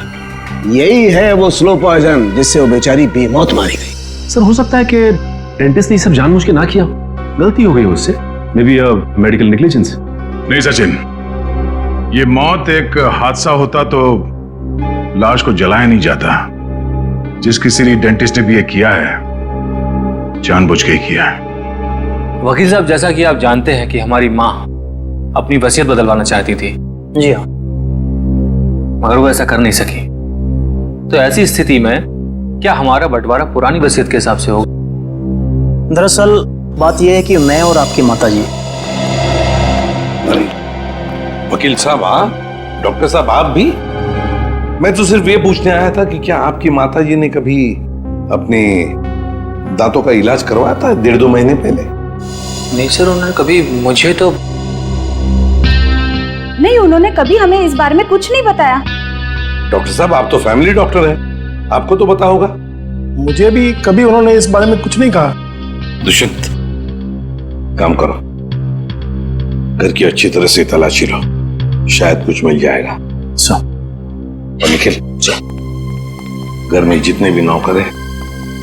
यही है वो स्लो पॉइजन जिससे वो बेचारी बेमौत मारी गई। सर, हो सकता है कि डेंटिस्ट ने सब जानबूझ के ना किया, गलती हो गई उससे, मे बी मेडिकल नेग्लिजेंस। नहीं सचिन, ये मौत एक हादसा होता तो लाश को जलाया नहीं जाता। जिस किसी डेंटिस्ट ने भी ये किया है जानबूझ के किया है। वकील साहब, जैसा कि आप जानते हैं कि हमारी माँ अपनी वसीयत बदलवाना चाहती थी। जी हाँ। मगर वो ऐसा कर नहीं सकी, तो ऐसी स्थिति में क्या हमारा बंटवारा पुरानी वसीयत के हिसाब से होगा? दरअसल बात यह है कि मैं और आपकी माताजी। वकील साहब, डॉक्टर साहब आप भी? मैं तो सिर्फ ये पूछने आया था कि क्या आपकी माताजी ने कभी अपने दांतों का इलाज करवाया था 1.5-2 महीने पहले? नहीं सर, उन्होंने कभी मुझे तो नहीं, उन्होंने कभी हमें इस बारे में कुछ नहीं बताया। डॉक्टर साहब, आप तो फैमिली डॉक्टर हैं, आपको तो पता होगा। मुझे भी कभी उन्होंने इस बारे में कुछ नहीं कहा। दुष्यंत, काम करो, घर की अच्छी तरह से तलाशी लो, शायद कुछ मिल जाएगा। और निखिल, घर में जितने भी नौकर हैं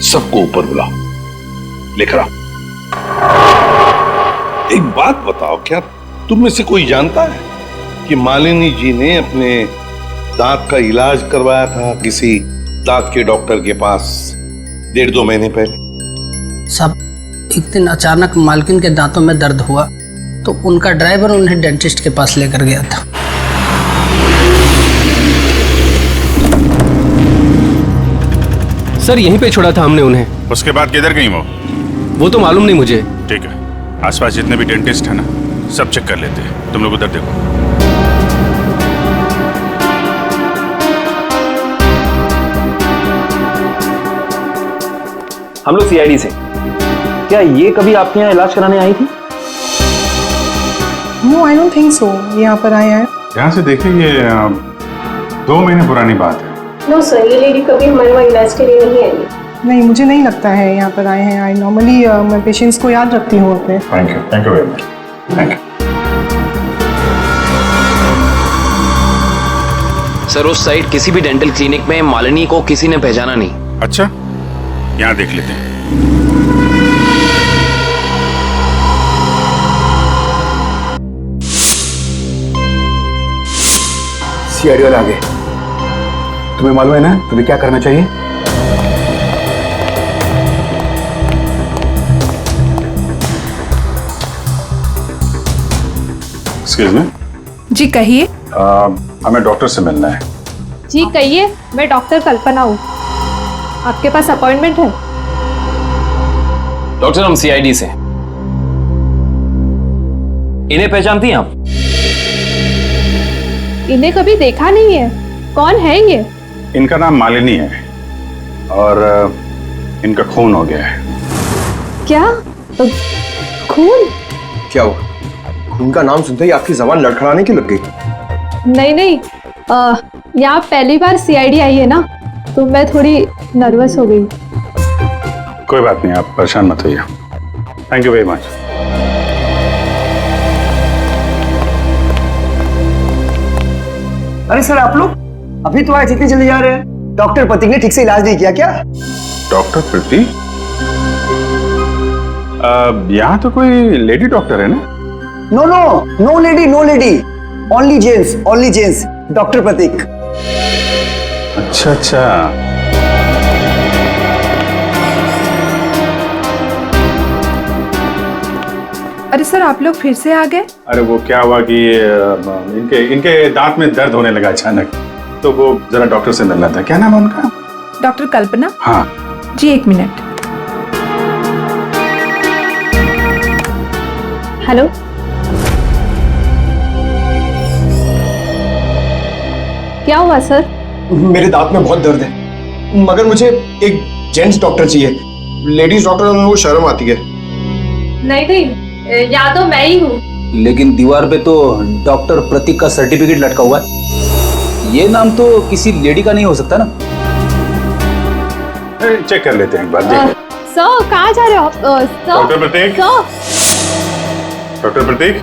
सबको ऊपर बुलाओ, लेकर आओ। एक बात बताओ, क्या तुम में से कोई जानता है कि मालिनी जी ने अपने दांत का इलाज करवाया था किसी दांत के डॉक्टर के पास 1.5-2 महीने पहले? सब एक दिन अचानक मालकिन के दांतों में दर्द हुआ तो उनका ड्राइवर उन्हें डेंटिस्ट के पास लेकर गया था। सर यहीं पे छोड़ा था हमने उन्हें। उसके बाद किधर गई वो तो मालूम नहीं मुझे। ठीक है, आसपास जितने भी डेंटिस्ट है ना, सब चेक कर लेते हैं। तुम लोग उधर देखो। हम लोग सीआईडी से। क्या ये कभी आपके यहाँ इलाज कराने आई थी? No, I don't think so. यहाँ पर आए हैं। ध्यान से देखिए, ये 2 महीने पुरानी बात है। नो सर, ये लेडी कभी हमारे वहाँ इलाज के लिए नहीं आई। नहीं, मुझे नहीं लगता है यहाँ पर आए हैं। आई नॉर्मली मैं पेशेंट्स को याद रखती हूँ अपने। Thank you very much. Thank you. Sir उस साइड किसी भी डेंटल क्लिनिक में मालिनी को किसी ने पहचाना नहीं। अच्छा, यहाँ देख लेते हैं। सीआईडी वाले आगे। तुम्हें मालूम है ना तुम्हें क्या करना चाहिए? Excuse me. जी कहिए। हमें डॉक्टर से मिलना है। जी कहिए, मैं डॉक्टर कल्पना हूँ। आपके पास अपॉइंटमेंट है? डॉक्टर हम सीआईडी से। इन्हें पहचानती हैं आप? इन्हें कभी देखा नहीं है। कौन है ये? इनका नाम मालिनी है और इनका खून हो गया है। क्या? खून? क्या हुआ? खून का नाम सुनते ही आपकी जबान लड़खड़ाने की लग गई? नहीं नहीं, यहाँ पहली बार सीआईडी आई है ना, तो मैं थोड़ी नर्वस हो गई। कोई बात नहीं, आप परेशान मत होइए। Thank you very much. अरे सर, आप लोग अभी तो आज इतनी जल्दी जा रहे हैं? डॉक्टर प्रतीक ने ठीक से इलाज नहीं किया क्या? डॉक्टर प्रतीक? यहाँ तो कोई लेडी डॉक्टर है ना? No no, no lady, no lady, only gents, only gents. Doctor Prateek. अच्छा अच्छा। अरे सर, आप लोग फिर से आ गए? अरे वो क्या हुआ कि इनके दांत में दर्द होने लगा अचानक, तो वो जरा डॉक्टर से मिलना था। क्या नाम है उनका? डॉक्टर कल्पना। हाँ जी, 1 मिनट। हेलो। क्या हुआ सर? मेरे दांत में बहुत दर्द है, मगर मुझे एक जेंट्स डॉक्टर चाहिए। लेडीज डॉक्टर में वो शर्म आती है। नहीं नहीं, या तो मैं ही हूँ। लेकिन दीवार पे तो डॉक्टर प्रतीक का सर्टिफिकेट लटका हुआ है। ये नाम तो किसी लेडी का नहीं हो सकता ना? चेक कर लेते हैं एक बार। देखिए सर, कहाँ जा रहे हो आप? डॉक्टर प्रतीक। डॉक्टर प्रतीक।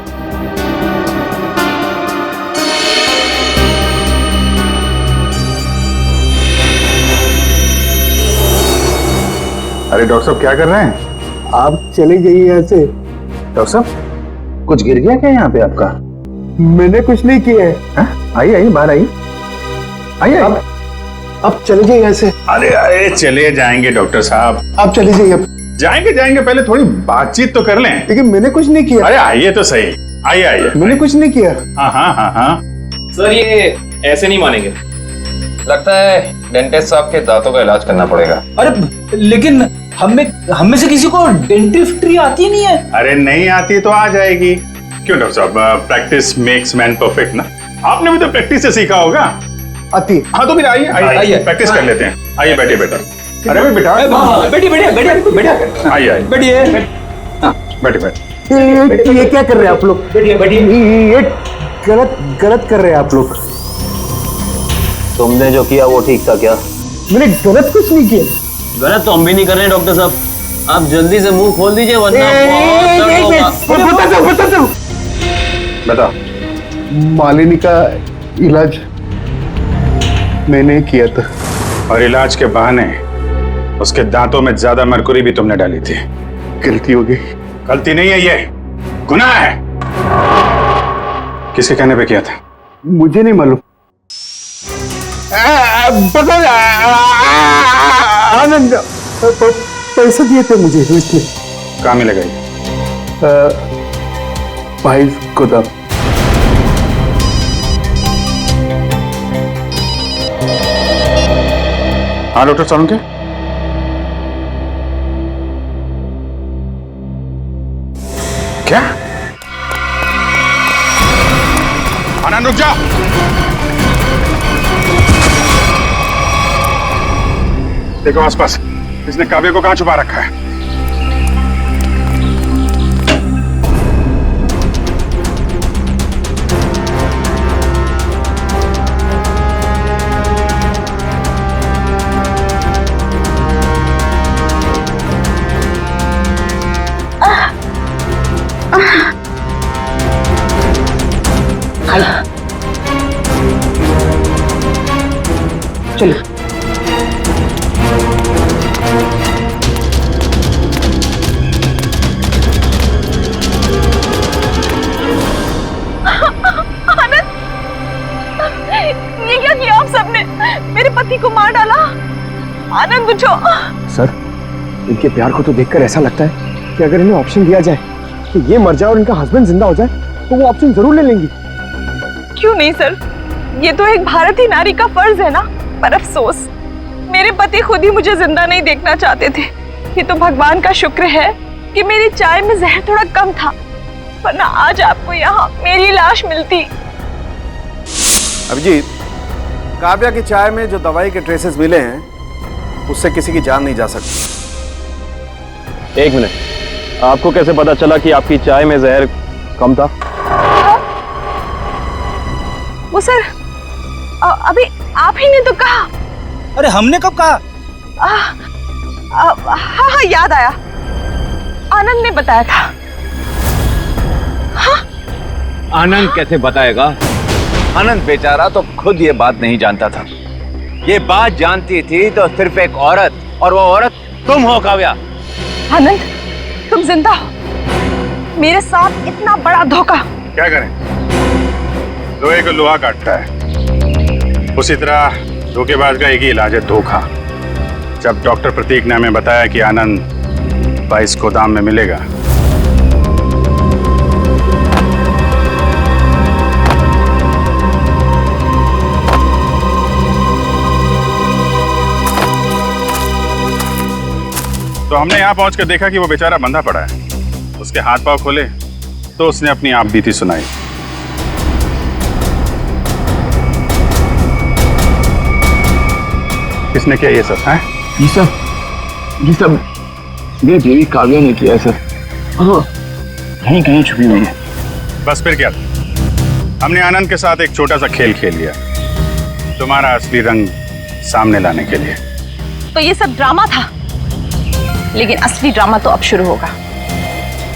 अरे डॉक्टर साहब, क्या कर रहे हैं? आप चले जाइए यहाँ से। डॉक्टर साहब, कुछ गिर गया क्या यहाँ पे आपका? मैंने कुछ नहीं किया है। आइए आइए, बाहर आइए। आइए। आप चले जाइए यहाँ से। अरे अरे चले जाएंगे डॉक्टर साहब। आप चले जाइए। जाएंगे, पहले थोड़ी बातचीत तो कर लें। लेकिन मैंने कुछ नहीं किया। अरे आइए तो सही। आइए। मैंने कुछ नहीं किया। हाँ। सर ये ऐसे नहीं मानेंगे। लगता है डेंटिस्ट साहब के दांतों का इलाज करना पड़ेगा। अरे लेकिन हमें से किसी को डेंटिस्ट्री आती नहीं है। अरे नहीं आती तो आ जाएगी। क्यों डॉक्टर साहब, प्रैक्टिस मेक्स मैन परफेक्ट ना। आपने भी तो प्रैक्टिस से सीखा होगा। आती। हाँ तो फिर आइए प्रैक्टिस कर लेते हैं। आइए बैठिए बेटा। अरे भाई बेटा, आइए बैठिए। ये क्या कर रहे हैं आप लोग? ये गलत कर रहे हैं आप लोग। तुमने जो किया वो ठीक था क्या? मैंने गलत कुछ नहीं किया। गलत तो हम भी नहीं कर रहे डॉक्टर साहब। आप जल्दी से मुंह खोल दीजिए वरना बता। मालिनी का इलाज मैंने किया था। और इलाज के बहाने उसके दांतों में ज्यादा मरकुरी भी तुमने डाली थी। गलती हो गई। गलती नहीं है ये, गुनाह है। किसके कहने पे किया था? मुझे नहीं मालूम। पता नहीं, आनंद पैसे दिए थे मुझे इसलिए। कहाँ मिलेगा ये? भाई को दम। हाँ डॉक्टर सोलंकी, क्या? आनंद रुक जाओ। देखो आसपास, इसने काव्य को कहां छुपा रखा है? चलो। ये क्या किया आप सबने? मेरे पति को मार डाला। आनंद उठो। सर, इनके प्यार को तो देखकर ऐसा लगता है कि अगर इन्हें ऑप्शन दिया जाए कि ये मर जाए और इनका हस्बैंड जिंदा हो जाए तो वो ऑप्शन जरूर ले लेंगी। क्यों नहीं सर, ये तो एक भारतीय नारी का फर्ज है ना। पर अफसोस, मेरे पति खुद ही मुझे जिंदा नहीं देखना चाहते थे। ये तो भगवान का शुक्र है कि मेरी चाय में जहर थोड़ा कम था, वरना आज आपको यहाँ मेरी लाश मिलती। अभिजीत, काव्या की चाय में जो दवाई के ट्रेसेस मिले हैं उससे किसी की जान नहीं जा सकती। एक मिनट, आपको कैसे पता चला कि आपकी चाय में जहर कम था? वो सर, अभी आप ही ने तो कहा। अरे हमने कब कहा? हाँ याद आया, आनंद ने बताया था। हाँ? आनंद कैसे बताएगा? आनंद बेचारा तो खुद ये बात नहीं जानता था। ये बात जानती थी तो सिर्फ एक औरत, और वो औरत तुम हो काव्या। आनंद, तुम जिंदा हो। मेरे साथ इतना बड़ा धोखा। क्या करें, लोहे को लोहा काटता है, उसी तरह धोखेबाज का एक ही इलाज है, धोखा। जब डॉक्टर प्रतीक ने हमें बताया कि आनंद 22 गोदाम में मिलेगा, तो हमने यहाँ पहुंचकर देखा कि वो बेचारा बंधा पड़ा है। उसके हाथ पांव खोले तो उसने अपनी आप बीती सुनाई। किसने किया ये सब? है ये सब मेरी देवी काव्या ने किया है सर। हाँ, कहीं कहीं छुपी हुई है। बस फिर क्या, हमने आनंद के साथ एक छोटा सा खेल खेल लिया, तुम्हारा असली रंग सामने लाने के लिए। तो ये सब ड्रामा था, लेकिन असली ड्रामा तो अब शुरू होगा।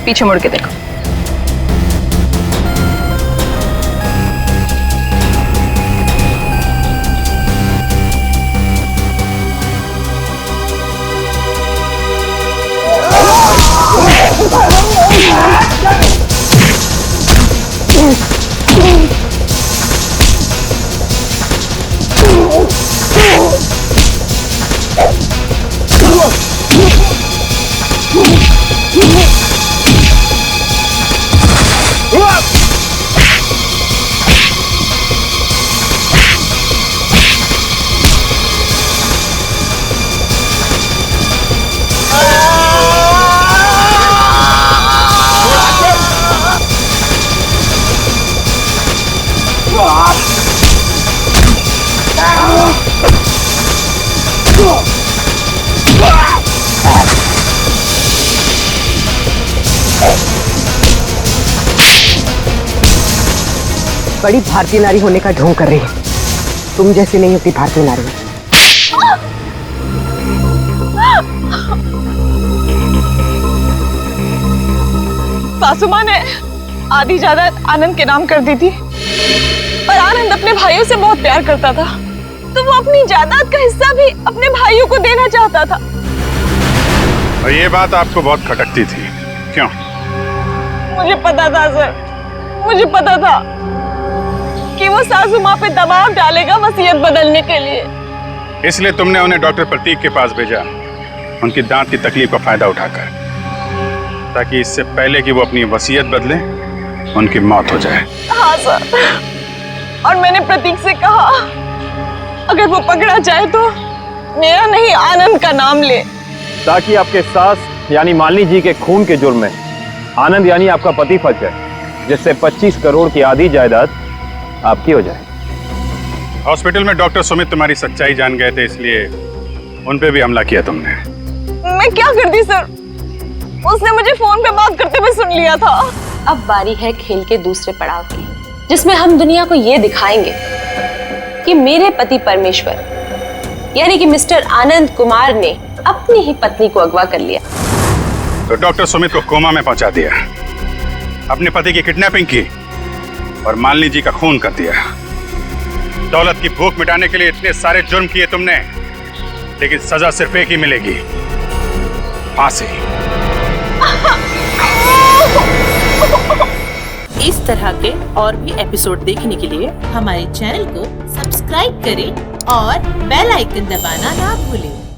पीछे मुड़ के देखो। बड़ी भारतीय नारी होने का ढोंग कर रही है। तुम जैसी नहीं होती भारतीय नारी। सासू माँ ने आधी जायदाद आनंद के नाम कर दी थी, पर आनंद अपने भाइयों से बहुत प्यार करता था, तो वो अपनी जायदाद का हिस्सा भी अपने भाइयों को देना चाहता था। और ये बात आपको बहुत खटकती थी, क्यों? मुझे पता था सर, मुझे पता था कि वो सासू माँ पे दबाव डालेगा वसीयत बदलने के लिए। इसलिए तुमने उन्हें डॉक्टर प्रतीक के पास भेजा, उनकी दांत की तकलीफ का फायदा उठाकर, ताकि इससे पहले कि वो अपनी वसीयत बदले उनकी मौत हो जाए। हाँ सर, और मैंने प्रतीक से कहा अगर वो पकड़ा जाए तो मेरा नहीं आनंद का नाम ले, ताकि आपके सास यानी मालिनी जी के खून के जुर्म में आनंद यानी आपका पति फंस जाए, जिससे 25 करोड़ की आधी जायदाद आपकी हो जाए। हॉस्पिटल में डॉक्टर सुमित तुम्हारी सच्चाई जान गए थे, इसलिए उन पे भी हमला किया तुमने। मैं क्या करती सर, उसने मुझे फोन पे बात करते हुए सुन लिया था। अब बारी है खेल के दूसरे पड़ाव की, जिसमें हम दुनिया को ये दिखाएंगे कि मेरे पति परमेश्वर यानी कि मिस्टर आनंद कुमार ने अपनी ही पत्नी को अगवा कर लिया। तो डॉक्टर सुमित को कोमा में पहुंचा दिया, अपने पति की किडनैपिंग की और मालिनी जी का खून कर दिया। दौलत की भूख मिटाने के लिए इतने सारे जुर्म किए तुमने, लेकिन सजा सिर्फ एक ही मिलेगी, फांसी। इस तरह के और भी एपिसोड देखने के लिए हमारे चैनल को सब्सक्राइब करें और बेल आइकन दबाना ना भूलें।